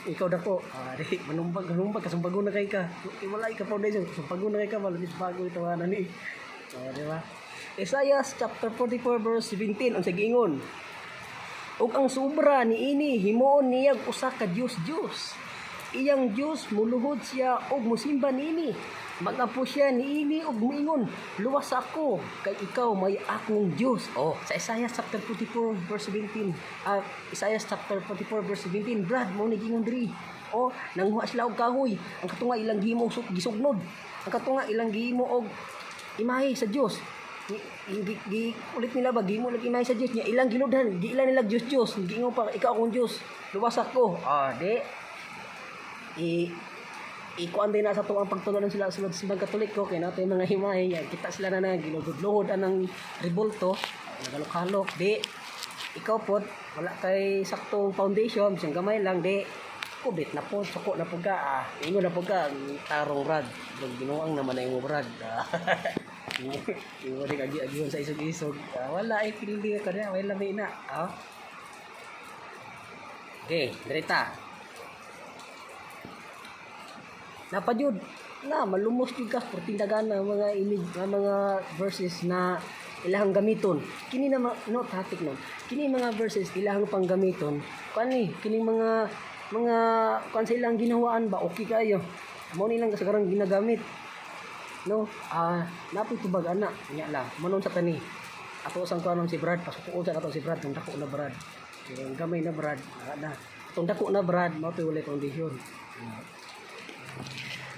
Ikaw dako. Di manumbag kasumbagon na kay ka. Walay ka foundation, sumpagon na kay ka malabis bago ito ni. Di ba? Isaiah chapter 44 verse 17 unsa giingon? Ug ang sobra niini himuon niya usa ka Dios. Iyang Dios muluhod siya og musimba niini. Magapo siya niini og moingon, luwas ako kay ikaw may akong Dios. Sa Isaiah chapter 44 verse 17. Isaiah chapter 44 verse 17, brad mo ni gingon diri. Nanghuwa sila og kahoy. Ang katunga ilang gihimo og gisugnod. Ang katunga ilang gihimo og imahe sa Dios. Ulit nila ba gihimo lag imahe sa Dios niya ilang giludhan, giila nila Dios. Giingon pa ikaw akong Dios. Luwas ako. Ikuan din na sa tuwang pagtulungan sila sa simbang Katoliko kay nato yung mga himahe niya kita sila na ginugod-luhod anang revolto nagalok-halok di ikaw pod wala kay saktong foundation siyang gamay lang di kubit na pod suko na pod ka ingon na pod ka tarong brad ginuang naman na yung brad ingon din agi-agihon sa isog-isog wala pili ka na may lami na okay direta napajud na malumos jud ka porting dagana mga image mga verses na ilahang gamiton kini na no topic no kini mga verses ilahang panggamiton kani kini mga kan sa ilang ginawaan ba okay kayo mo nilang kasagaran ginagamit no napoy tubag ana nya lang manon sa kani ato sang kuanon si Brad pasuko sa ato si Brad tong dako na Brad yung gamay na Brad na tong dako na Brad mao to wala condition.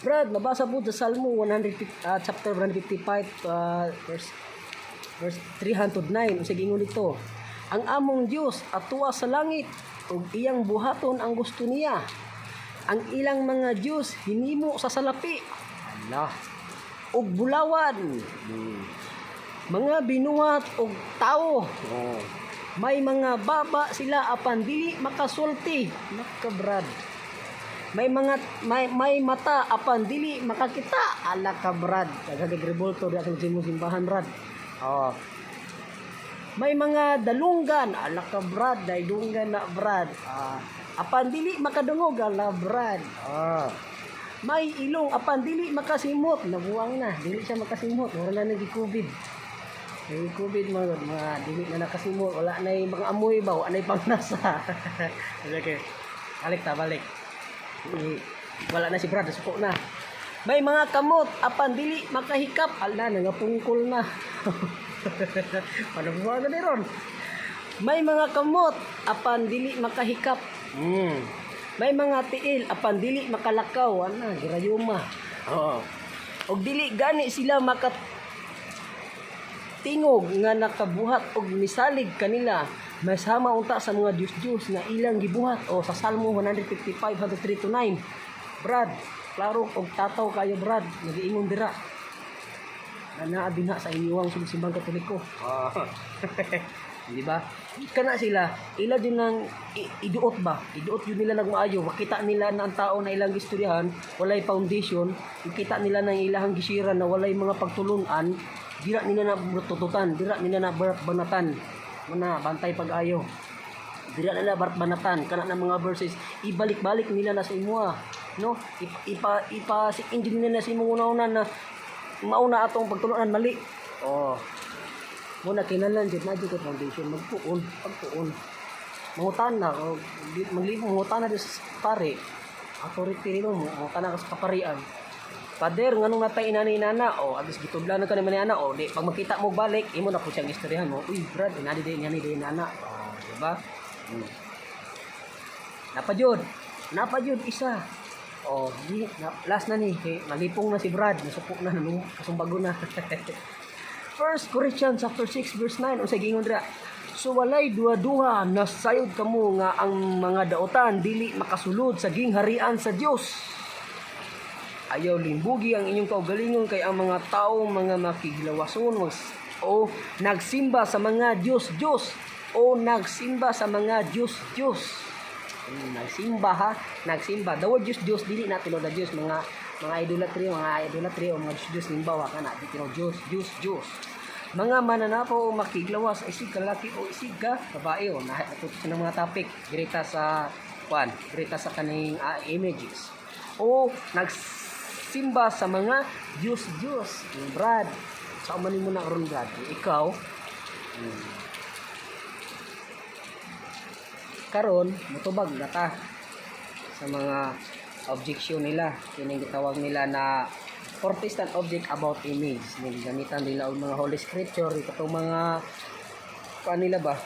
Brad, nabasa po sa Salmo 150, chapter 155, verse 309. Sige ngunit ito. Ang among Diyos atuwa sa langit, ug iyang buhaton ang gusto niya. Ang ilang mga Diyos hinimo sa salapi. Ug bulawan. Mga binuhat og tao. May mga baba sila apan dili makasulti. Nakabrad. may mata apan dili makakita. Ala ka brad, kagagrebolto di akong simbahan brad. Oh. May mga dalunggan, ala ka brad, daydunggan na brad. Apan dili makadungog ala brad. May ilong apan dili makasimot, nabuwang na, dili siya makasimot, wala na gi-COVID. May COVID mga dili na nakasimot, wala na yung mga amoy ba, wala na yung pangnasa. Okay. Balik. Wala na si brad, suko na. May mga kamot apan dili makahikap, ala nangapungkol na. Panabuha na ron. May mga kamot apan dili makahikap. May mga tiil apan dili makalakaw, ana girayuma. Og dili gani sila tingog nga nakabuhat og misalig kanila masama unta sa mga Diyos nga ilang gibuhat o sa Salmo 155:3-9. Brad, klaro og tataw kayo brad, nagiingon dira. Ana abinha sa inyong simbang Katoliko. Di ba? Kana sila, ila din nang iduot ba? Iduot yun nila nagmaayo, makita nila na ang tao na ilang istoryahan, walay foundation, makita nila na ilahang gisiran na walay mga pagtulunan, dira nila na tututan, dira nila na banatan, mana bantay pag-ayo. Dira nila banatan kana ng mga verses, ibalik-balik nila na sa imo, no? Ipa-engine nila sa imong una na mauna atong pagtulunan mali. Muna kinalan jud na jud foundation magpuon mangutan na maglibong mangutan na sa pare authority nimo mangutan na sa paparian pader nganong natay inani-inana agis gitudlan ka ni ana di pag makita mo balik imo na po siyang istoryahan mo uy brad inani din inana di ba napajud isa last na ni kay malipong na si brad nasupok na nung kasumbago na. 1 Corinthians chapter 6 verse 9 unsay giingon dira so walay duha-duha nasayod kamo nga ang mga daotan dili makasulod sa gingharian sa Dios. Ayaw limbugi ang inyong kaugalingon kay ang mga tao mga makiglawason o nagsimba sa mga Diyos nagsimba the word Diyos dili na tinod na Diyos mga idolatry o mga Diyos limbawa kana di tinod Diyos mga mananapo o makiglawas isig kalaki o isig ka babae o natuto sa mga topic direta sa kaning images o nagsimba sa mga Diyos brad sa umanin mo na ron brad ikaw karon mutubag na ta sa mga objection nila kining gitawag nila na Protestant object about image gamitan nila og mga holy scripture katong mga kanila ba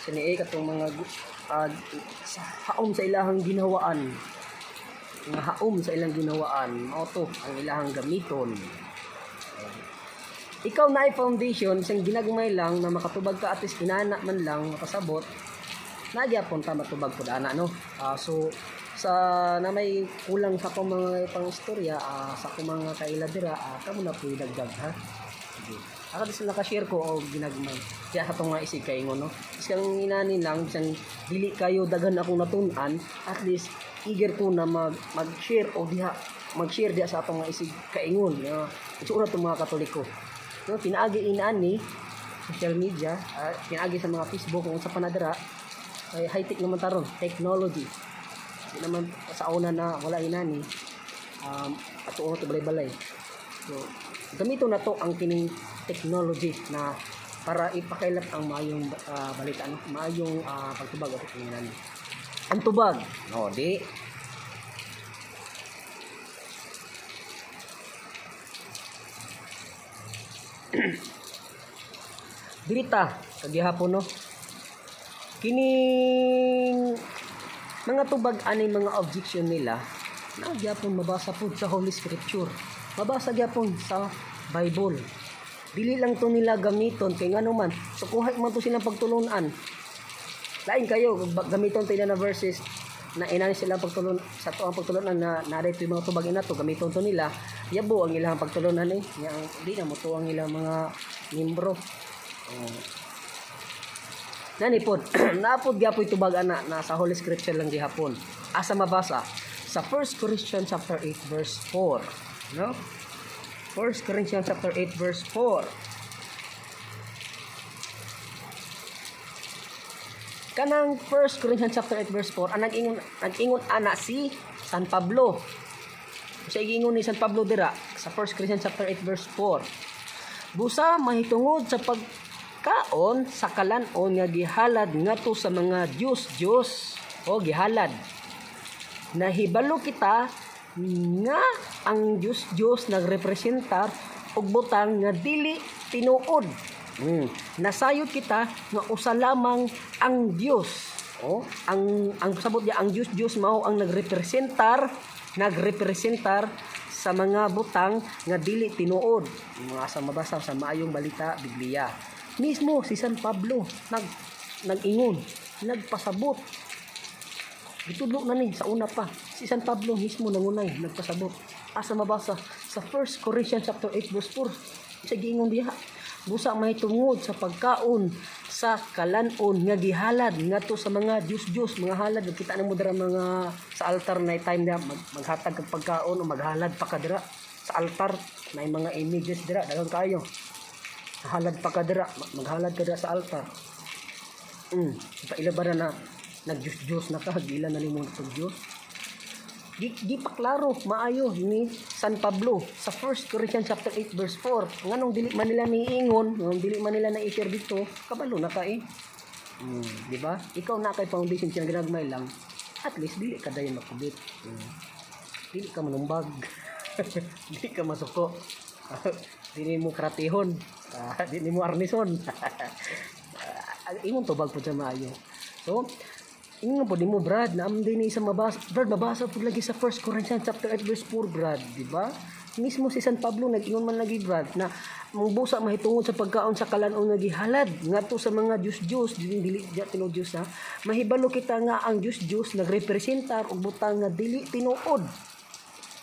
sini katong mga haom sa ilahang ginhawaan mao to ang ilahang gamiton. Ikaw na foundation isang ginagmay lang na makatubag ka atis kinana man lang makasabot nagyapon ta matubag pud ana no. So sa na may kulang sa akong mga pang-istorya sa akong mga kailadira kamo na po dagdag ha. Ako din naka-share ko og ginagmay kaya sa itong mga isig kaingon no isang inani lang isang dili kayo daghan akong natun-an at least eager ko na mag-share o mag-share diha sa atong mga isig kaingon itsura itong mga Katoliko no pinaagi inani social media pinaagi sa mga Facebook kung sa panadara ay high-tech naman taron technology. Di naman sa una na wala inani ato to balay-balay so gamito na to ang kining technology na para ipakailat ang maayong balita maayong pagtubag ato kinani ang tubag no di dirita kagihapon no kining mga tubag ani mga objection nila na gyapon mabasa pud sa Holy Scripture mabasa gyapon sa Bible dili lang to nila gamiton kay ngano man sukuhay man to silang pagtulunan lain kayo gamiton to na verses na inani sila pagtulon sa to ang pagtulunan na narito yung mga tubag ina to gamiton to nila yabo ang ilang pagtulunan yang di na mo to ang ilang mga membro nani pod napod gyapoy tubag ana na sa Holy Scripture lang gihapon asa mabasa sa 1 Corinthians chapter 8 verse 4. No? 1 Corinthians chapter 8 verse 4. Kanang 1 Corinthians chapter 8 verse 4 ang nag-ingon ana si San Pablo. Sa ingon ni San Pablo dira sa 1 Corinthians chapter 8 verse 4. Busa mahitungod sa pagkaon sa kalanon nga gihalad ngadto sa mga Diyos o gihalad. Nahibalo kita nga ang Diyos nagrepresentar og butang nga dili tinuod. Nasayod kita nga usa lamang ang Dios. Ang sabot niya ang Diyos mao ang nagrepresentar sa mga butang nga dili tinuod. Mga asa mabasa sa maayong balita Biblia. Mismo si San Pablo nag-ingon, nagpasabot. Gitudlo na ni sa una pa. Si San Pablo mismo nangunay nagpasabot. Asa mabasa sa 1 Corinthians chapter 8 verse 4. Sa giingon diha, busa mahitungod sa pagkaon sa kalanon nga gihalad ngadto sa mga Diyos mga halad kita namo dira mga sa altar na time na maghatag kag pagkaon o maghalad pa ka dira sa altar na mga images dira daghang kayo halad pa ka dira maghalad ka dira sa altar pailabara na nagdiyos na ka gila na nimo sa Dios di pa klaro maayo ni San Pablo sa 1 Corinthians chapter 8 verse 4 nganong dili man nila niingon nganong dili man nila na-share dito kabalo na ka di ba ikaw na kay foundation siya ginagmay lang at least dili ka dayon makubit dili ka manumbag dili ka masuko dili mo kratihon dili mo arnison imong tubag po sa maayo so ingon po di mo Brad na din isa mabasa Brad mabasa po lagi sa 1 Corinthians chapter 8 verse 4 Brad di ba mismo si San Pablo nag-ingon man lagi Brad na mong busa mahitungod sa pagkaon sa kalanon nga gihalad ngadto sa mga Diyos dili tinuod Dios ha mahibalo kita nga ang Diyos nagrepresentar og butang nga dili tinuod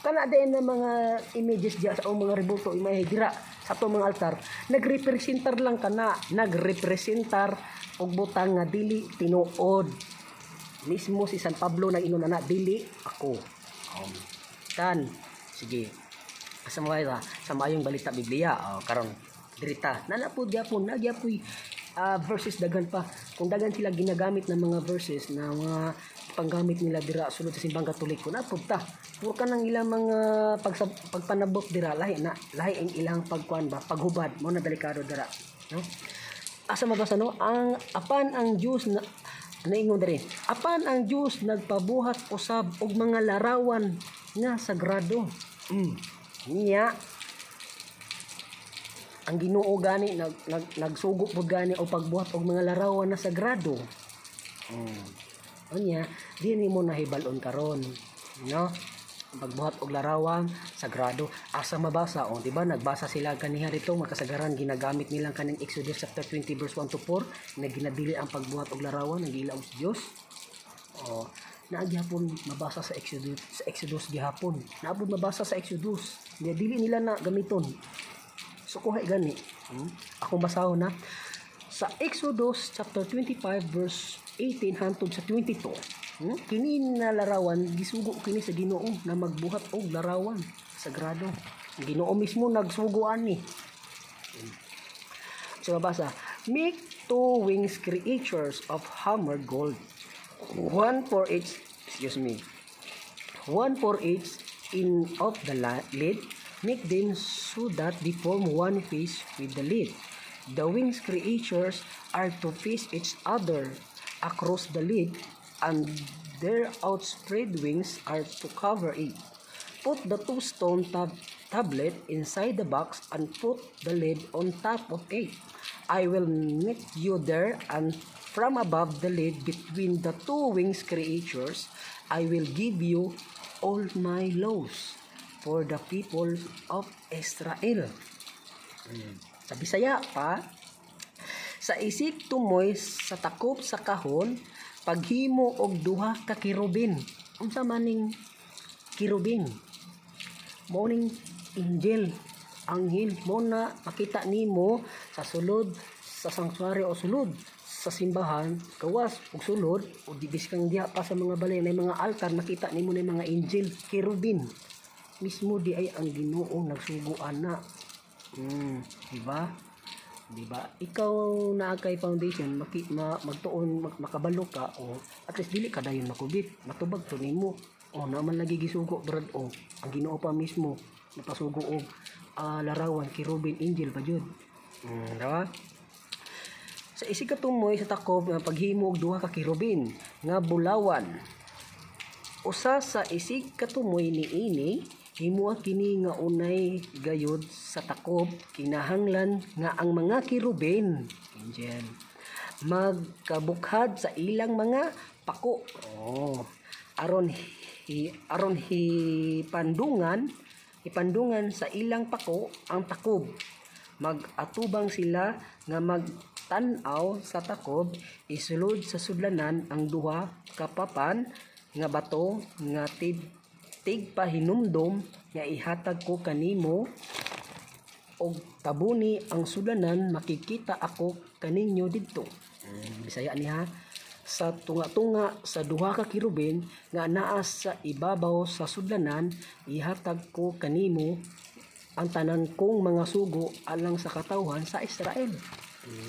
kana din na mga images diya sa mga ributo imay dira sa ato mga altar nagrepresentar lang kana nagrepresentar og butang nga dili tinuod mismo si San Pablo nag-ingon na dili ako. Kan sige. Asa mawala sa mayong balita Biblia karon dirita. Nanapod gyapon nagyapoy verses daghan pa. Kung daghan sila ginagamit ng mga verses na mga panggamit nila dira sulod sa simbang Katoliko napod ta. Puro ka nang ilang mga pagpanabot dira lahi ang ilang pagkuan ba paghubad mo na delikado dira no. Asa mabasa no ang apan ang Dios na naingon diri apan ang Dios nagpabuhat usab og mga larawan nga sagrado niya ang Ginoo gani nagsugo pud gani og pagbuhat og mga larawan na sagrado unya dili mo nahibalon karon no pagbuhat og larawan sagrado asa mabasa di ba nagbasa sila kaniha dito makasagaran ginagamit nilang kaning Exodus chapter 20 verse 1 to 4 na ginadili ang pagbuhat og larawan ng ilaw sa Dios naagihapon mabasa sa Exodus gihapon naabot mabasa sa Exodus dili nila na gamiton so kuha gani akong basahon na sa Exodus chapter 25 verse 18 hangtod sa 22 kini na larawan gisugo kini sa Ginoo na magbuhat og larawan sagrado Ginoo mismo nagsugo ani so mabasa make two wings creatures of hammered gold one for each in of the lid make them so that they form one face with the lid the wings creatures are to face each other across the lid and their outspread wings are to cover it. Put the two stone tablet inside the box and put the lid on top of it. I will meet you there, and from above the lid between the two wings creatures, I will give you all my laws for the people of Israel. Sa Bisaya pa, sa isig tumoy sa takop sa kahon, paghimo og duha ka kirubin. Unsa maning kirubin? Morning anghel mo na makita nimo sa sulod sa sanctuary o sulod sa simbahan, gawas ug sulod ug dibis kang diha pa sa mga balay na mga altar, makita nimo na mga angel, cherubim. Mismo di ay ang Ginoo nagsugo ana. Di ba? Di ba? Ikaw na kay foundation magtuon makabalo ka o at least dili ka dayon makubit. Matubag to nimo. O naman lagi gisugo brad o ang Ginoo pa mismo napasugo og larawan cherubim angel pa jud. Diba? Sa isikatumoy sa takob nga paghimo og duha ka cherubim nga bulawan. Usa sa isikatumoy niini himuha kini nga unay gayud sa takob kinahanglan nga ang mga cherubim angel magkabukhad sa ilang mga pako. Aron ipandungan sa ilang pako ang takob. Mag-atubang sila nga magtan-aw sa takob, isulod sa sudlanan ang duha ka papan nga bato nga tigpahinumdom nga ihatag ko kanimo og tabuni ang sudlanan, makikita ako kaninyo didto. Bisaya niya sa tunga-tunga sa duha ka cherubim nga naa sa ibabaw sa sudlanan, ihatag ko kanimo ang tanan kong mga sugo alang sa katawhan sa Israel.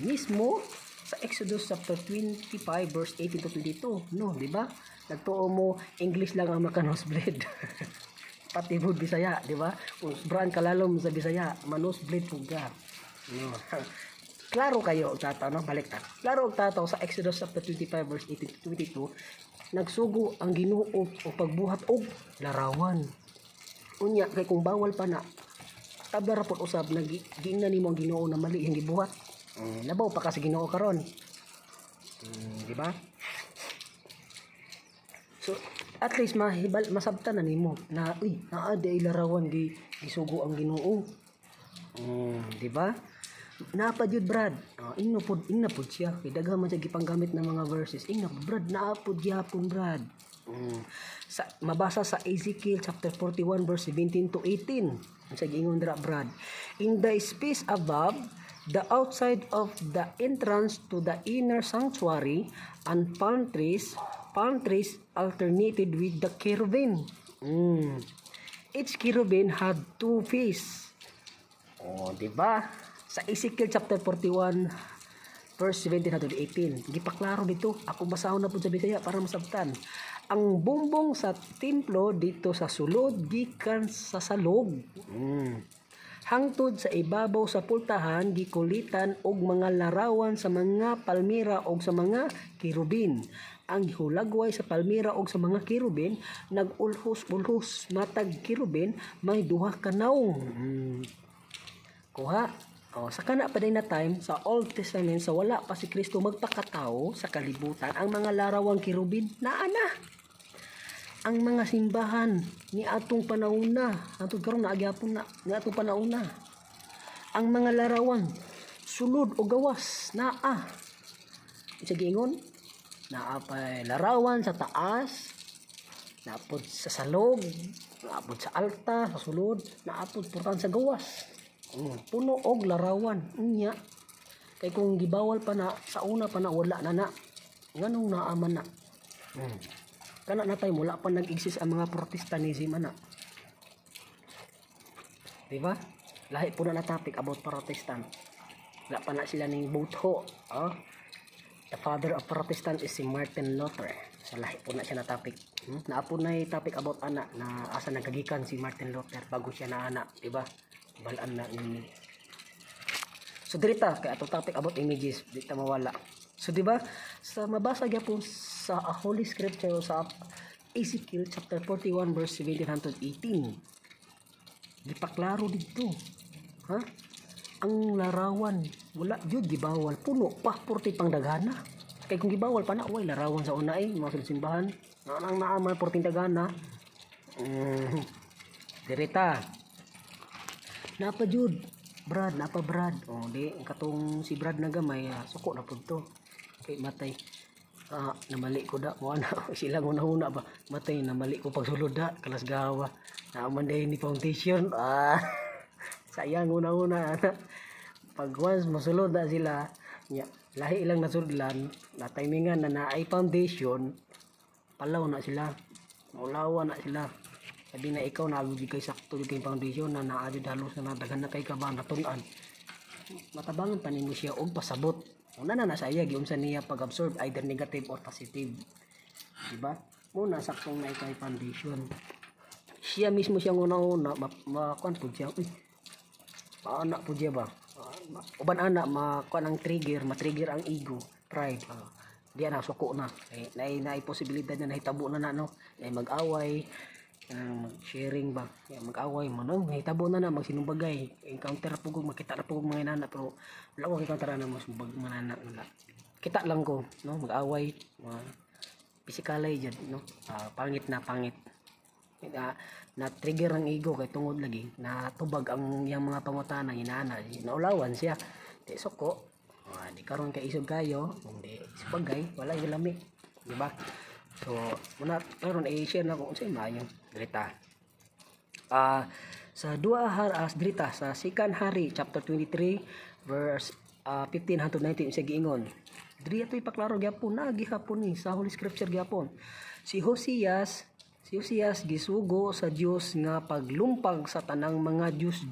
Mismo sa Exodus chapter 25 verse 18 to 22, no, di ba? Nagtuo mo English lang ang makanosblade. Pati bud Bisaya, di ba? Kung sobrang kalalom sa Bisaya, manosblade pud ka. No. Klaro kayo og tataw, no? Baliktad. Klaro og tataw sa Exodus chapter 25 verse 18 to 22, nagsugo ang Ginoo og pagbuhat og larawan. Unya kay kung bawal pa na tabla ra pud usab giingnan nimo ang Ginoo na mali ang gibuhat. Labaw pa ka sa Ginoo karon. Di ba? So at least masabtan na nimo na naa di larawan gisugo ang Ginoo. Di ba? Naapa jud brad. Ingna pud siya kay daghan man siya gipanggamit ng mga verses. Ingna brad, naapod gyapon brad. Mabasa sa Ezekiel chapter 41 verse 17 to 18. Sa giingon dira brad, in the space above the outside of the entrance to the inner sanctuary and palm trees alternated with the cherubim. Each cherubim had two faces. Diba? Sa Ezekiel chapter 41 verse 17 to 18, gipaklaro dito. Ako basahon na po sa Bisaya para masabtan. Ang bumbong sa templo dito sa sulod gikan sa salog. Hangtod sa ibabaw sa pultahan gikulitan og mga larawan sa mga palmira og sa mga cherubim. Ang hulagway sa palmira og sa mga cherubim nagulhos-ulhos, matag cherubim may duha ka naong. Kuha. Sa kana pa din na time sa Old Testament, sa wala pa si Kristo magpakatao sa kalibutan, ang mga larawang cherubim naa na. Ang mga simbahan ni atong panahon na, atong karon naagyapon na ni atong panahon na. Ang mga larawan sulod o gawas naa. Isa giingon, naa pa larawan sa taas, naapod sa salog, naapod sa alta, sa sulod, naapod portan sa gawas. Puno og larawan unya. Kay kung gibawal pa na sa una pa na wala na nganong naaman na. Kana natay mula pa nag-exist ang mga Protestantism ana. Di ba? Lahi po na topic about Protestant. Wala pa na sila ning butho. The father of Protestant is si Martin Luther. So lahi po na siya na topic. Naapon na topic about ana na asa nagagikan si Martin Luther bago siya na ana, di ba? Balaan na ini. So dirita kay ato topic about images, di ta mawala. So di ba sa mabasa gyapon sa Holy Scripture sa Ezekiel chapter 41 verse 17 hangtod 18. Gipaklaro dito. Ang larawan wala jud gibawal, puno pa porti pang daghana. Kay kung gibawal pa na way larawan sa una mga simbahan. Nang naamay porti daghana. Dirita. Napa jud Brad, napa Brad. Di katong si Brad na gamay, suko na pud to. Kay matay. Namali ko da mo ana sila una ba. Matay namali ko pagsulod da kalas gawa. Naaman day ni foundation. Sayang una ana. Pag once masulod da sila, lahi ilang nasudlan na timingan na naay foundation, palaw na sila, maulawa na sila. Sabi na ikaw nagugig kay sakto kay foundation na naadyo halos na daghan na kay kabang natunan. Matabangan pa nimo siya og pasabot. Una na sa iya giunsa niya pag-absorb either negative or positive. Diba? Muna saktong na kay foundation. Siya mismo siya una makuan pud siya. Uy. Paana pud siya ba? Uban ana makuan ang trigger, ma-trigger ang ego, pride. Diya na suko na. Nay posibilidad na nahitabo na no. Nay mag-away, mag-sharing ba, mag-away mo no, hitabo na magsinumbagay, encounter po kung makita na po kung mga inana, pero wala ko encounter na masumbag mga inana nila, kita lang ko no, mag-away, physically dyan no, pangit na trigger ang ego kay tungod lagi na tubag ang yang mga pangutana inana, naulawan siya di suko, di karon kay isog kayo, hindi isubagay, wala yung lami, di ba? So, muna karon i-share na ko unsay maayo drita. Sa drita sa Second Hari chapter 23 verse 15 hangtod 19 sa giingon. Diri atoy paklaro gyapon na gihapon ni sa Holy Scripture gyapon. Si Hosias gisugo sa Dios nga paglumpag sa tanang mga Diyos.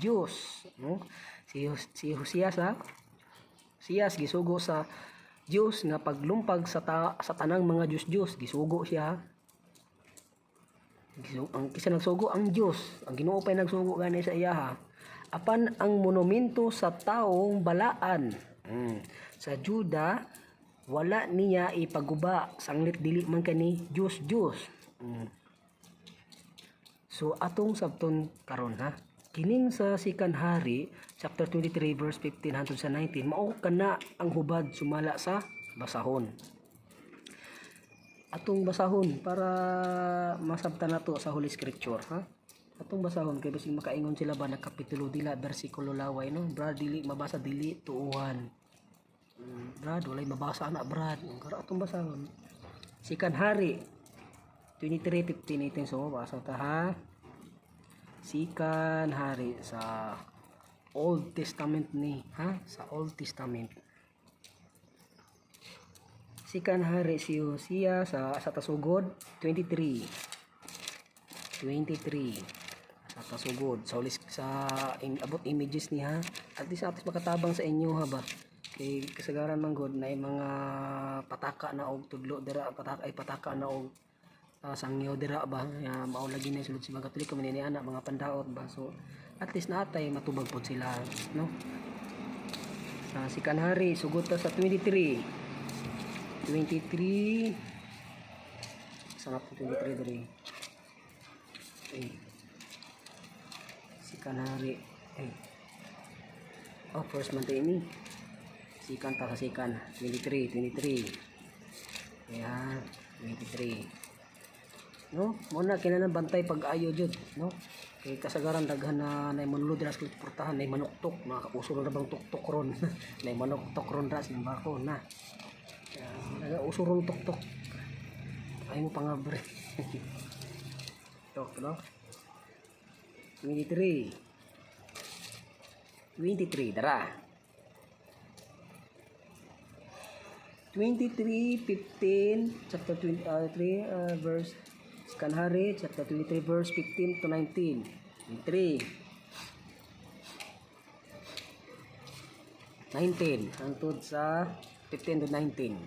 No? Si Hosias Siyas gisugo sa Diyos nga paglumpag sa tanang mga Diyos gisugo siya. Ang kisa nagsugo ang Diyos, ang Ginoo pay nagsugo gani sa iya apan ang monumento sa taong balaan. Sa Juda wala niya ipaguba sanglit dili man kani Diyos. So atong sabton karon kining sa Second Hari chapter 23 verse 15 hangtod sa 19 mao kana ang hubad sumala sa basahon. Atong basahon para masabtan nato sa Holy Scripture Atong basahon kay basig makaingon sila ba kapitulo dila bersikulo laway no. Brad dili mabasa dili tuuhan. Brad walay mabasa anak brad. Karo atong basahon. Second Hari 23:15 so basa ta Second Hari sa Old Testament sa Old Testament. Second Hari si Hosea sa tasugod 23 sa tasugod sa abot images ni at least atis makatabang sa inyo ba kay kasagaran man god na mga pataka na og tudlo dira pataka na og sangyo dira ba mao lagi na sulod si mga Katoliko maniniana mga pandaot ba, so at least natay matubag pod sila no. Sa Second Hari sugod ta sa 23 sa 23 diri Second Hari first month ini Second ta sa Second 23 kaya 23 no muna kinahanglan bantay pag-ayo jud no kay kasagaran daghan na nay manulod dira sa portahan nay manuktok usol na bang tuktok ron nay manuktok ron ra sa barko na usol ron tuktok ay mo pangabre tok no 23 dara 23:15 chapter 23 verse Second Hari chapter 23 verse 15 to 19. 23 19 hangtod sa 15 to 19.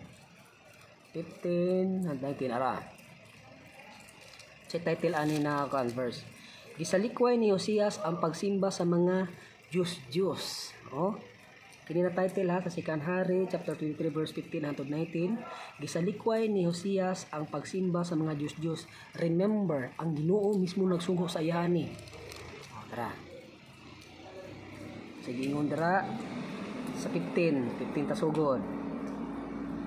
15 and 19 ara. Sa title ani na verse. Gisalikway ni Hosias ang pagsimba sa mga Diyos. Kini na title sa Second Hari chapter 23 verse 15 hangtod 19. Gisalikway ni Hosias ang pagsimba sa mga Diyos. Remember, ang Ginoo mismo nagsugo sa iyani. Tara. Sige ingon dira sa 15 ta sugod.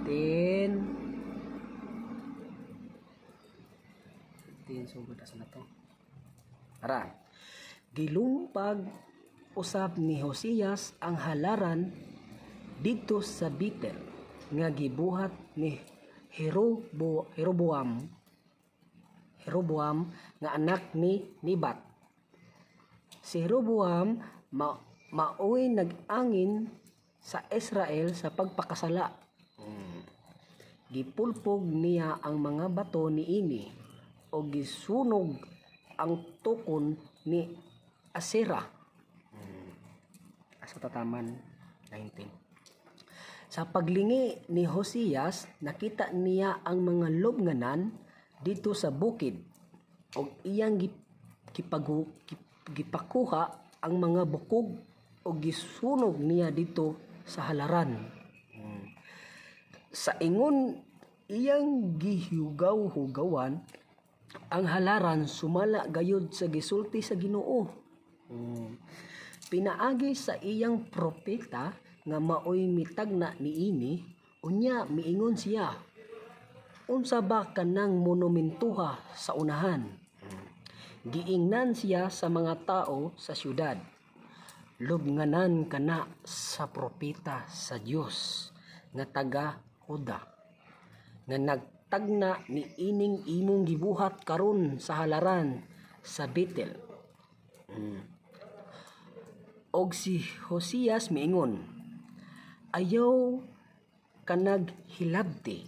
15 sugod asa na to. Tara. Gilumpag usab ni Hosias ang halaran dito sa Betel nga gibuhat ni Jeroboam nga anak ni Nebat. Si Jeroboam maoy nag-angin sa Israel sa pagpakasala. Gipulpog niya ang mga bato niini o gisunog ang tukon ni Asera. Sa tataman 19. Sa paglingi ni Hosias, nakita niya ang mga lubnganan dito sa bukid o iyang gipakuha ang mga bukog o gisunog niya dito sa halaran. Sa ingon iyang gihugaw-hugawan ang halaran sumala gayud sa gisulti sa Ginoo. Pinaagi sa iyang propeta nga maoy mitagna niini, unya miingon siya, unsa ba kanang monumentuha sa unahan? Giingnan siya sa mga tao sa syudad, lubnganan kana sa propeta sa Dios nga taga Huda nga nagtagna ni ining imong gibuhat karon sa halaran sa Betel. Og si Hosias miingon, ayaw kanag hilabti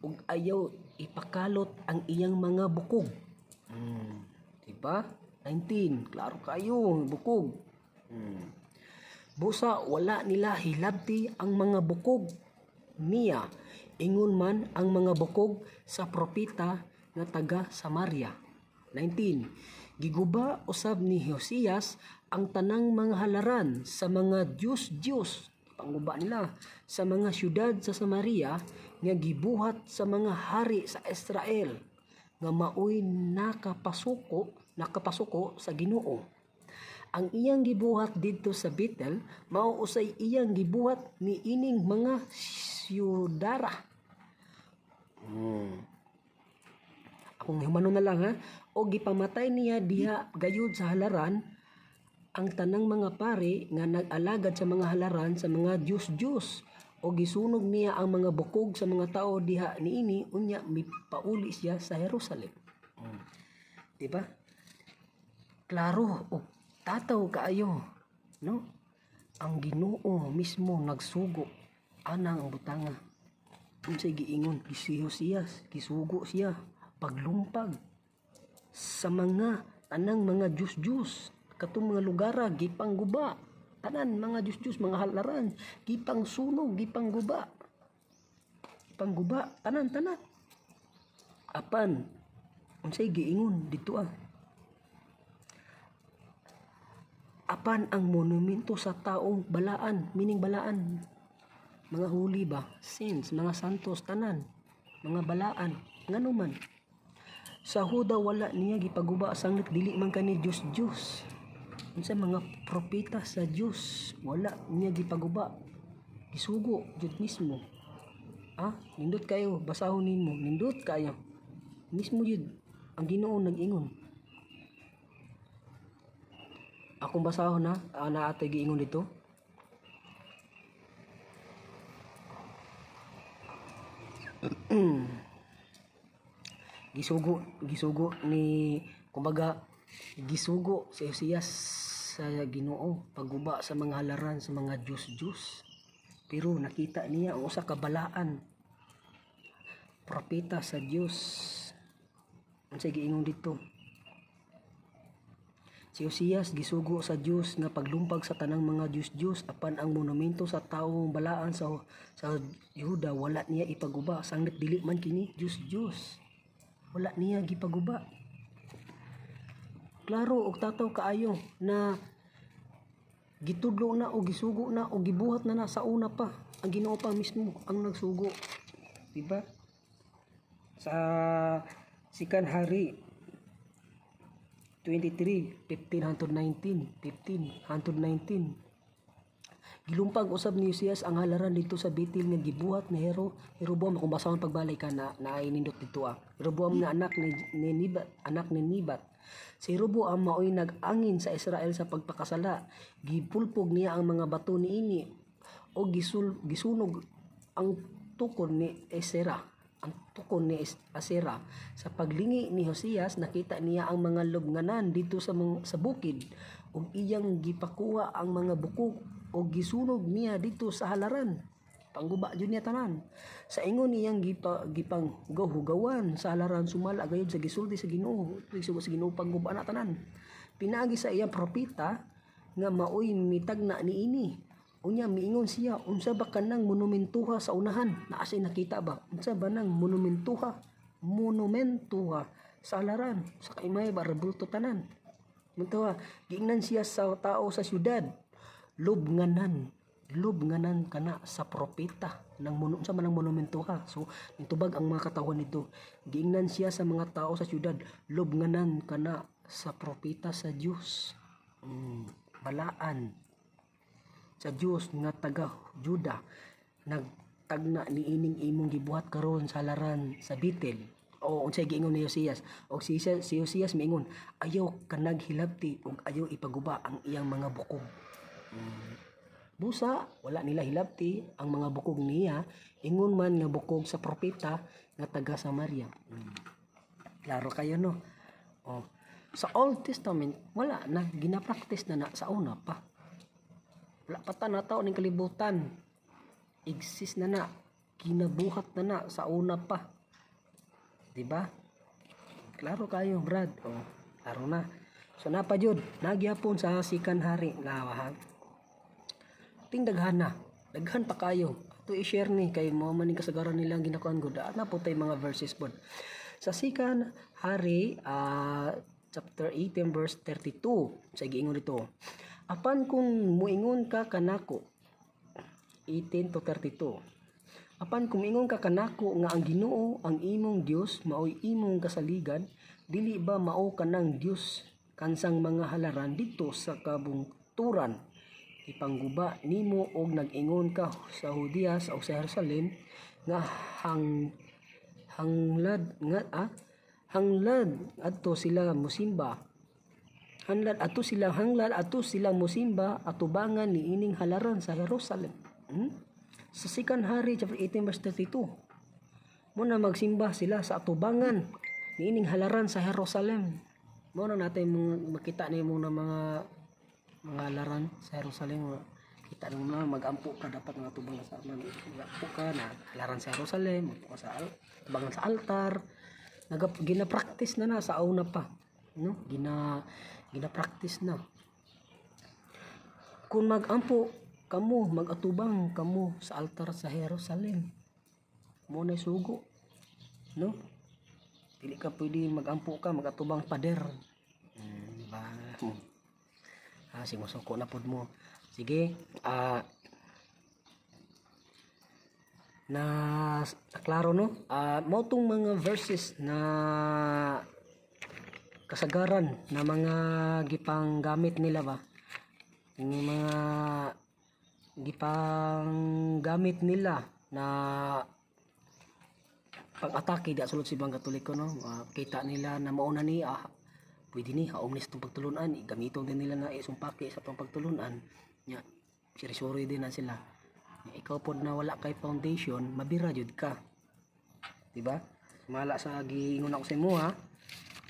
ug ayaw ipakalot ang iyang mga bukog. Diba? 19, klaro kayo, bukog. Busa wala nila hilabti ang mga bukog niya, ingon man ang mga bukog sa propeta nga taga Samaria. 19. Giguba usab ni Hosias ang tanang mga halaran sa mga Diyos, pangguba nila sa mga syudad sa Samaria nga gibuhat sa mga hari sa Israel nga maoy nakapasuko sa Ginoo. Ang iyang gibuhat dito sa Betel mao usay iyang gibuhat ni ining mga syudara. Akong humano na lang ha. O gipamatay niya diha gayud sa halaran ang tanang mga pare nga nag-alagad sa mga halaran sa mga Diyos. O gisunog niya ang mga bukog sa mga tao diha niini, unya mipauli siya sa Jerusalem. Diba? Klaro o tataw kaayo, no? Ang Ginoo mismo nagsugo ana ang butanga. Unsay giingon si Hosias, gisugo siya paglumpag sa mga tanang mga Diyos katong mga lugara gipangguba, tanan mga Diyos mga halaran gipangsunog, gipangguba tanan apan unsay giingon dito apan ang monumento sa taong balaan, meaning balaan, mga huli ba, saints, mga santos, tanan, mga balaan, nganuman. Sa Huda wala niya gipaguba sanglit dili man kani Diyos. Unsa mga propeta sa Diyos, wala niya gipaguba. Gisugo jud mismo. Nindot kayo, basahon nimo, nindot kayo. Mismo jud ang Ginoo nag-ingon. Akong basahon na atay giingon dito. gisugo ni kumbaga gisugo si Hosias sa Ginoo pagguba sa mga halaran sa mga Diyos. Pero nakita niya ang usa ka balaan, propeta sa Dios. Unsay giingon dito? Si Hosias gisugo sa Dios nga paglumpag sa tanang mga Diyos apan ang monumento sa taong balaan sa Yuda wala niya ipaguba sanglit dili man kini Diyos. Wala niya gipaguba. Klaro og tataw kaayo na gitudlo na o gisugo na o gibuhat na sa una pa. Ang Ginoo pa mismo ang nagsugo. Diba? Sa Sikan Hari 23, 1519. Gilumpag usab ni Hosias ang halaran dito sa Betel nga gibuhat ni Jeroboam. Kung basahon pagbalik ka na nindot dito Jeroboam na anak ni Nebat. Si Jeroboam maoy nag-angin sa Israel sa pagpakasala. Gipulpog niya ang mga bato niini o gisunog ang tukon ni Asera. Sa paglingi ni Hosias nakita niya ang mga lubnganan dito sa bukid ug iyang gipakuha ang mga bukog o gisunog niya dito sa halaran. Pangguba jud niya tanan. Sa ingon niyang gipang hugawan sa halaran sumala gayud sa gisulti sa Ginoo. Sa Ginoo pangguba na tanan. Pinaagi sa iyang propeta nga maoy mitagna niini. Unya miingon siya, unsa ba kanang monumentuha sa unahan? Naa siya nakita ba? Unsa ba nang monumentuha? Monumentuha sa halaran. Sa kaimay ba rebulto tanan. Muntawa, giingnan siya sa tao sa syudad. Lubnganan kana sa propeta ng sa manang monumentuha. So nitubag ang mga katawan nito. Giingnan siya sa mga tao sa syudad. Lubnganan kana sa propeta sa Dios. Balaan sa Dios nga taga Juda nagtagna niining imong gibuhat karon sa halaran sa Betel. O unsay giingon ni Josias, o si Josias miingon, ayaw kanag hilabti ug ayaw ipaguba ang iyang mga bukog. Busa wala nila hilabti ang mga bukog niya, ingon man nga bukog sa propeta nga taga Samaria. Klaro kayo no. Sa Old Testament wala na, ginapractice na sa una pa. Wala pa ta nataw ning kalibutan. Exist na ginabuhat na sa una pa. Diba? Klaro kayo, Brad. Klaro na. So napa jud, nagyapon sa sikan hari lawa. Daghan na. Daghan pa kayo. To i-share ni kay mo man ning kasagaran nilang ginakuan gud. Na po tay mga verses pod. Sa sikan hari chapter 18 verse 32. Sa giingon dito. Apan kung muingon ka kanako 18 to 32. Apan kung ingon ka kanako nga ang Ginoo ang imong Dios maoy imong kasaligan, dili ba mao kanang Dios kansang mga halaran dito sa kabungturan? Ipangguba nimo og nag-ingon ka sa Judea o sa Jerusalem nga hanglad adto sila musimba. Hanglad ato sila musimba atubangan niining halaran sa Jerusalem. Sa sikan hari chapter 18 verse 32. Muna magsimba sila sa atubangan niining halaran sa Jerusalem. Mo na natin makita nimo na mga halaran sa Jerusalem. Kita nimo na magampo ka dapat nga tubang sa magampo ka na halaran sa Jerusalem, magpo sa tubangan sa altar. Gina-practice na sa una pa, no? Gina-practice na. Kung magampo kamo, magatubang kamo sa altar sa Jerusalem, mo na sugo, no? Dili ka pwede magampo ka magatubang pader. Diba? Simusuko na pod mo. Sige, na klaro no. Mao tong mga verses na kasagaran na mga gipang gamit nila ba? Yung mga gipang gamit nila na pag-atake di sulod si Bang Katoliko no. Kita nila na mauna ni pwede ni haomnis tong pagtulunan, gamiton din nila na isumpake sa pagtulunan nya. Siri-suri din na sila. Ikaw pod na wala kay foundation, mabira jud ka. Diba? Mala sa giingon ako sa imo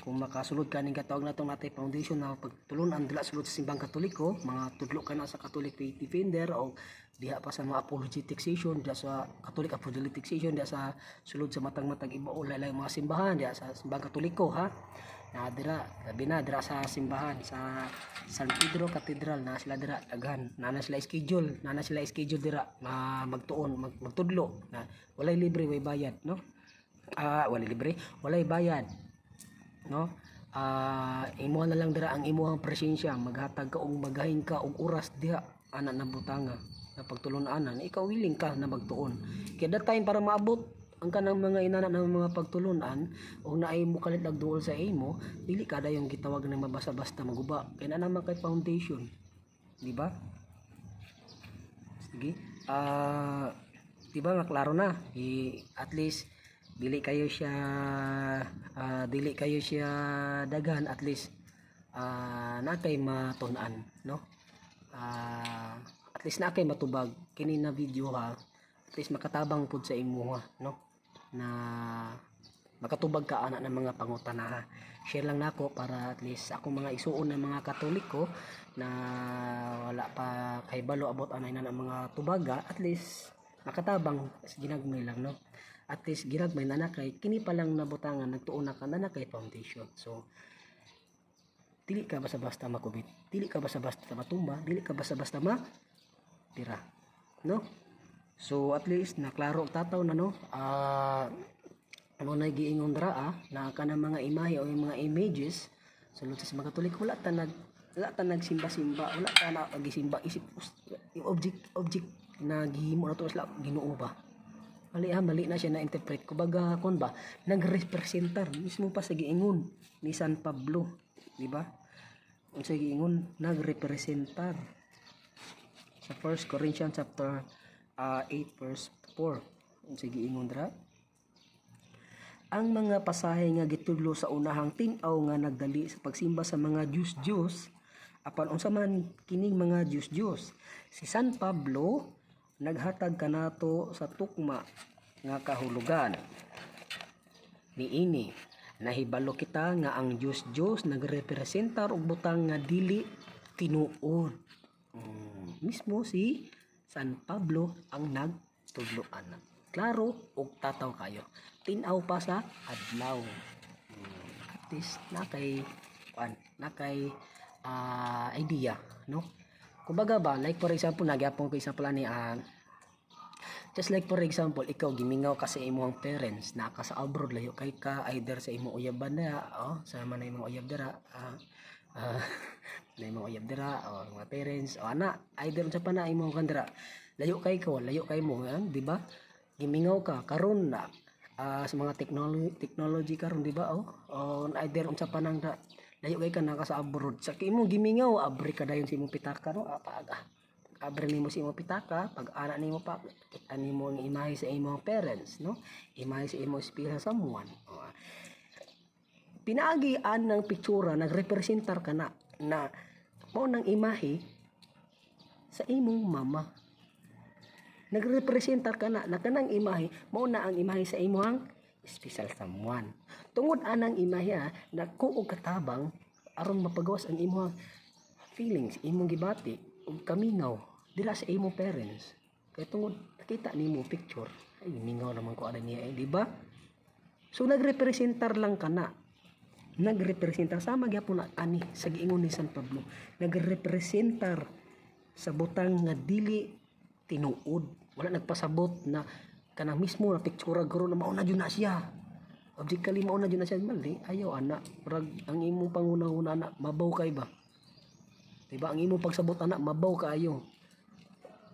kung makasulod ka ning katawag natong natay foundation na pagtulunan dila sulod sa simbang Katoliko, mga tudlo ka na sa Catholic Faith Defender o diha pa sa mga apologetic session, diha sa Catholic apologetic session, diha sa sulod sa matag-matag iba ulay mga simbahan, diha sa simbang Katoliko na dira sa simbahan sa San Pedro Cathedral na sila dira daghan na sila schedule dira magtudlo na walay libre way bayad no. Walay bayad no. Imo na lang dira ang imong presensya, maghatag ka og magahin ka og oras diha ana na butanga na pagtulunan ikaw willing ka na magtuon kay that time para maabot ang kanang mga inana ng mga pagtulunan o naay mo kalit nagduol sa imo, dili kada yung gitawag na mabasa-basta maguba kay na naman kay foundation, di ba? Sige, di ba nga klaro na at least dili kayo siya daghan, at least natay matun-an no. At least na kay matubag kini na video at least makatabang pud sa imo no na makatubag ka ana ng mga pangutana. Share lang nako para at least ako mga isuon ng mga Katoliko na wala pa kay balo abot anay na ng mga tubaga, at least makatabang ginagmay lang, no. At least ginagmay na kay kini pa lang nabutangan nagtuon na ka na kay foundation. So dili ka basta-basta makubit, dili ka basta-basta matumba, dili ka basta-basta tira, no. So at least naklaro og tataw na, no. Ano na giingon dra na kanang mga imahe o yung mga images sulod sa mga Katoliko wala ta nagsimba-simba, wala ta na gisimba isip yung object na gihimo na to sila Ginoo ba. Mali na siya na interpret, kumbaga kon ba nagrepresentar mismo pa sa giingon ni San Pablo, di ba? Unsa giingon nagrepresentar sa 1 Corinthians chapter 8 verse 4. Unsa giingon dra? Ang mga pasahe nga gitudlo sa unahang tin-aw nga nagdali sa pagsimba sa mga Diyos apan unsa man kining mga Diyos si San Pablo naghatag kanato sa tukma nga kahulugan niini nahibalo kita nga ang Diyos nagrepresentar og butang nga dili tinuod. Mismo si San Pablo ang nagtudloan. Klaro og tataw kayo. Tinaw pa sa adlaw. At least nakay idea, no? Kumbaga ba, like for example, nagyapon ko example ni just like for example, ikaw gimingaw ka sa imong parents, naka sa abroad layo kay ka either sa imong uyab na sa man na imong uyab dira na imong uyab dira o mga parents o ana either sa pa na imong kandira layo kay mo, di ba? Gimingaw ka karon na sa mga technology karon, di ba? Either unsa pa nang layo kay ka naka sa abroad sa imong gimingaw abri ka dayon sa imong pitaka, no. Abri nimo sa imong pitaka pag ana nimo pa nimo ang imahe sa imong parents, no, imahe sa imong espiritu sa someone. Pinaagian ng pictura nagrepresentar ka na mao nang imahe sa imong mama. Nagrepresentar ka na kanang imahe mao na ang imahe sa imong special someone. Tungod anang imahe na kuog katabang aron mapagawas ang imong feelings, imong gibati ug kamingaw dira sa imong parents. Kay tungod nakita nimo picture ay mingaw naman ko ana niya, di ba? So nagrepresentar lang kana. Nagrepresentar sama gyapon na ani sa giingon ni San Pablo. Nagrepresentar sa butang nga dili tinuod. Wala nagpasabot na kanang mismo na picture garo na mao na jud na siya. Objectively mao na jud na siya, mali. Ayaw ana, murag ang imong panguna-una na mabaw kay ba? Diba ang imong pagsabot ana mabaw kaayo.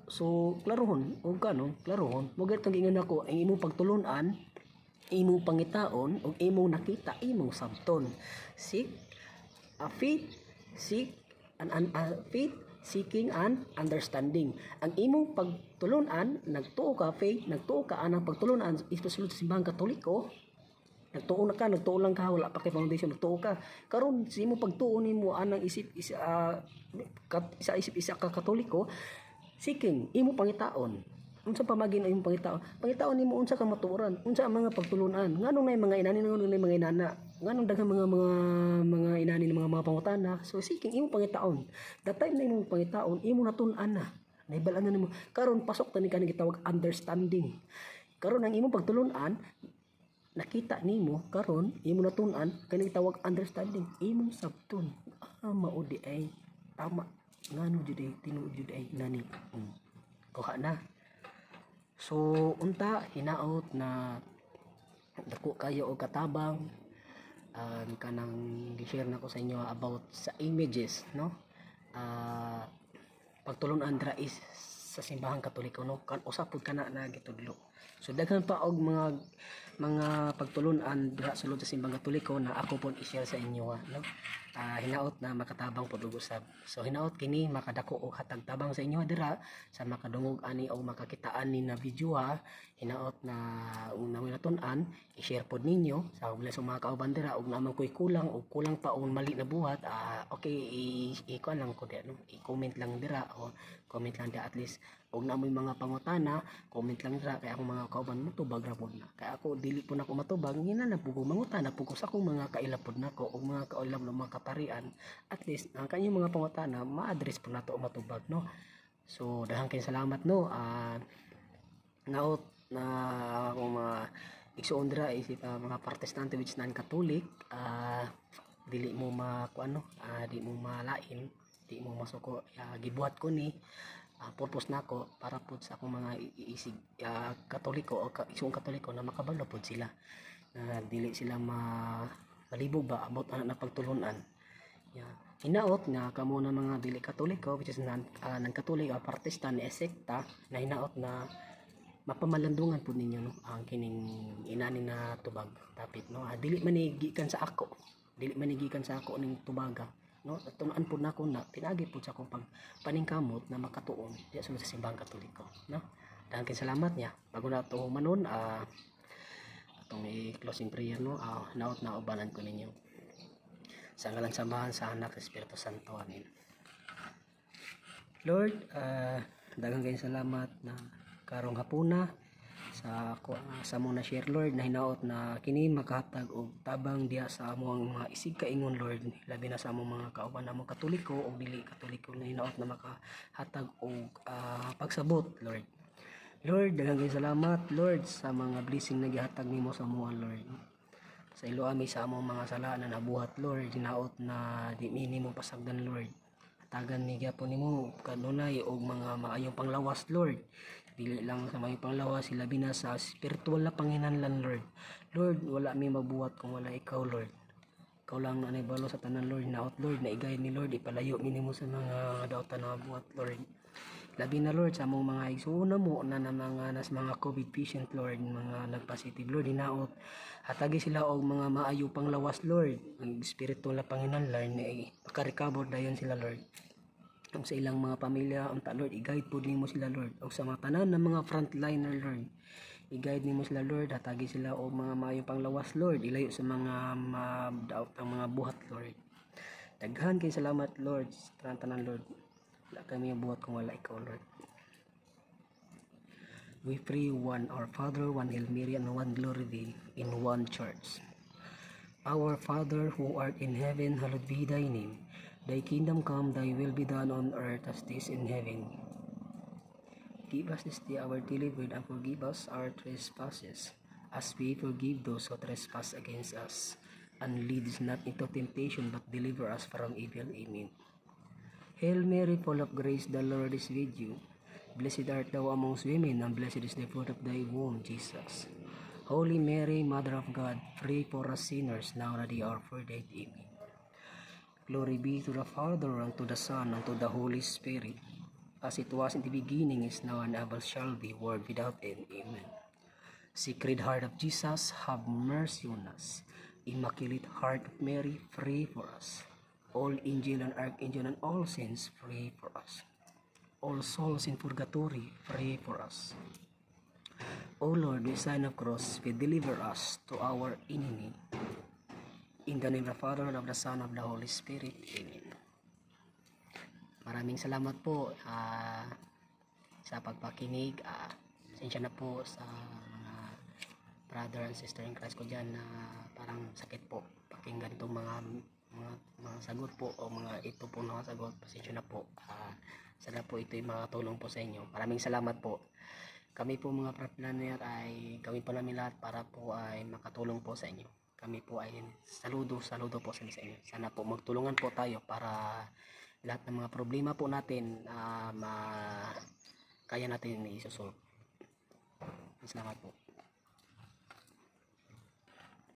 So klarohon og kanon, klarohon. Mo gatong gingon ako ang imong pagtulunan, imong pangitaon ug imong nakita, imong sabton. Faith seeking and understanding. Ang imong pagtulunan, nagtuo ka faith, nagtuo ka anang pagtulunan especially sa simbahang Katoliko. Nagtuo lang ka, wala pa kay foundation, nagtuo ka. Karon sa imong pagtuo nimo anang isip ka Katoliko, seeking imong pangitaon. Unsa pa magin imong pangitaon? Pangitaon nimo unsa ka matuoran, unsa ang mga pagtulunan. Nganong nay mga inani, nganong nay mga inana, nganong daghang mga inani ng mga pangutana. So seeking imong pangitaon. That time na imong pangitaon, imong natun-an na. Naibalaan nimo. Karon pasok tani kanang gitawag understanding. Karon ang imong pagtulunan nakita nimo, karon imong natun-an kanang gitawag understanding. Imong sabton. Mao di ay tama. Ngano jud ay tinuod jud ay nani. Kuha na. So unta hinaot na dako kayo og katabang kanang gi-share nako sa inyo about sa images, no. Pagtulon-an dra is sa simbahang Katoliko, no, kan usapod kana na gitudlo. So daghan pa og mga pagtulon-an diha sulod sa simbahang Katoliko na ako pon i-share sa inyo, no. Hinaot na makatabang pud og usab. So hinaot kini makadako og hatag tabang sa inyo dira sa makadungog ani o makakitaan ni na video hinaot na una natun-an i-share pod ninyo sa ubos sa mga kauban dira og naman koy kulang pa og mali na buhat, okay i-kuan lang ko dira, no, i-comment lang dira o Comment lang dia at least og na mo'y mga pangutana, comment lang dira kay akong mga kauban mo tubag ra pod na. Kay ako dili po nako matubag, ngina na pugo mangutana pugo sa akong mga kailapod nako og mga kaulam ng mga kaparian. At least ang kanyang mga pangutana ma-address po nato matubag no. So daghang kay salamat no. Naot na akong mga igsuon dira isip mga protestante which non-catholic, dili mo makuano, di mo malain, di mo masuko, gibuhat ko ni purpose nako para pud sa akong mga isig katoliko o isong katoliko na makabalo pud sila na dili sila malibog ba about na pagtulunan. Hinaot nga kamo na mga dili katoliko which is non-catholic o protestant ni sekta na hinaot na mapamalandungan pud ninyo no ang kining inani na tubag tapit no. Dili manigikan sa ako, dili manigikan sa ako ning tubaga no. Tunan pud nako na pinagi pud sa akong paningkamot na makatuon diya sa simbahang katoliko no. Daghang kay salamat niya bago na to manon atong i-closing prayer no. Naot na ubanan ko ninyo sa ngalan samahan sa Anak sa Espiritu Santo, amen. Lord, daghang kay salamat na karong hapuna sa ako sa mo na share Lord na hinaot na kini makahatag og tabang diha sa among mga isig kaingon Lord, labi na sa among mga kauban namo katoliko o dili katoliko na hinaot na makahatag og pagsabot Lord. Lord, daghang salamat Lord sa mga blessing na gihatag nimo sa amoa Lord. Sa ilo ami sa among mga sala na nabuhat Lord, hinaot na di minimo pasagdan Lord. Tagan ni gyapon nimo kanunay og mga maayong panglawas Lord. Dili lang sa may panglawas sila bina sa spiritual na panginahanglan Lord. Lord, wala mi mabuhat kung wala ikaw Lord. Ikaw lang na naibalo sa tanan Lord. Naot Lord na igay ni Lord ipalayo minimo sa mga dautan na mabuhat Lord. Labi na Lord sa among mga igsuon mo na mga nas mga COVID patient Lord, mga nagpositive Lord, hinaot hatagi sila og mga maayo panglawas Lord. Ang spiritual na panginahanglan ni makarecover dayon sila Lord. Ang sa ilang mga pamilya unta Lord, i-guide po nimo sila Lord. O sa mga tanan ng mga frontliner Lord, i-guide nimo sila Lord, hatagi sila og mga maayo panglawas Lord, ilayo sa mga daot ang mga buhat Lord. Daghan kay salamat Lord sa tanan Lord. Wala kami buhat kung wala ikaw Lord. We pray one Our Father, one Hail Mary, and one Glory Day in one church. Our Father who art in heaven, hallowed be thy name. Thy kingdom come, thy will be done on earth as it is in heaven. Give us this day our daily bread, and forgive us our trespasses, as we forgive those who trespass against us. And lead us not into temptation, but deliver us from evil. Amen. Hail Mary, full of grace, the Lord is with you. Blessed art thou amongst women, and blessed is the fruit of thy womb, Jesus. Holy Mary, Mother of God, pray for us sinners, now and at the hour of our death. Amen. Glory be to the Father, and to the Son, and to the Holy Spirit, as it was in the beginning, is now, and ever shall be, world without end. Amen. Sacred Heart of Jesus, have mercy on us. Immaculate Heart of Mary, pray for us. All angel and archangel and all saints, pray for us. All souls in purgatory, pray for us. O Lord, with sign of cross, we deliver us to our enemy. In the name of the Father, and of the Son, and of the Holy Spirit. Amen. Maraming salamat po sa pagpakinig. Pasensya na po sa mga brother and sister in Christ ko dyan na parang sakit po pakinggan itong mga sagot po o mga ito po na sagot. Pasensya na po. Sana po ito'y makatulong po sa inyo. Maraming salamat po. Kami po mga frontlaner ay gawin po namin lahat para po ay makatulong po sa inyo. Kami po ay saludo po sa inyo. Sana po magtulungan po tayo para lahat ng mga problema po natin kaya natin i-solve. Salamat po.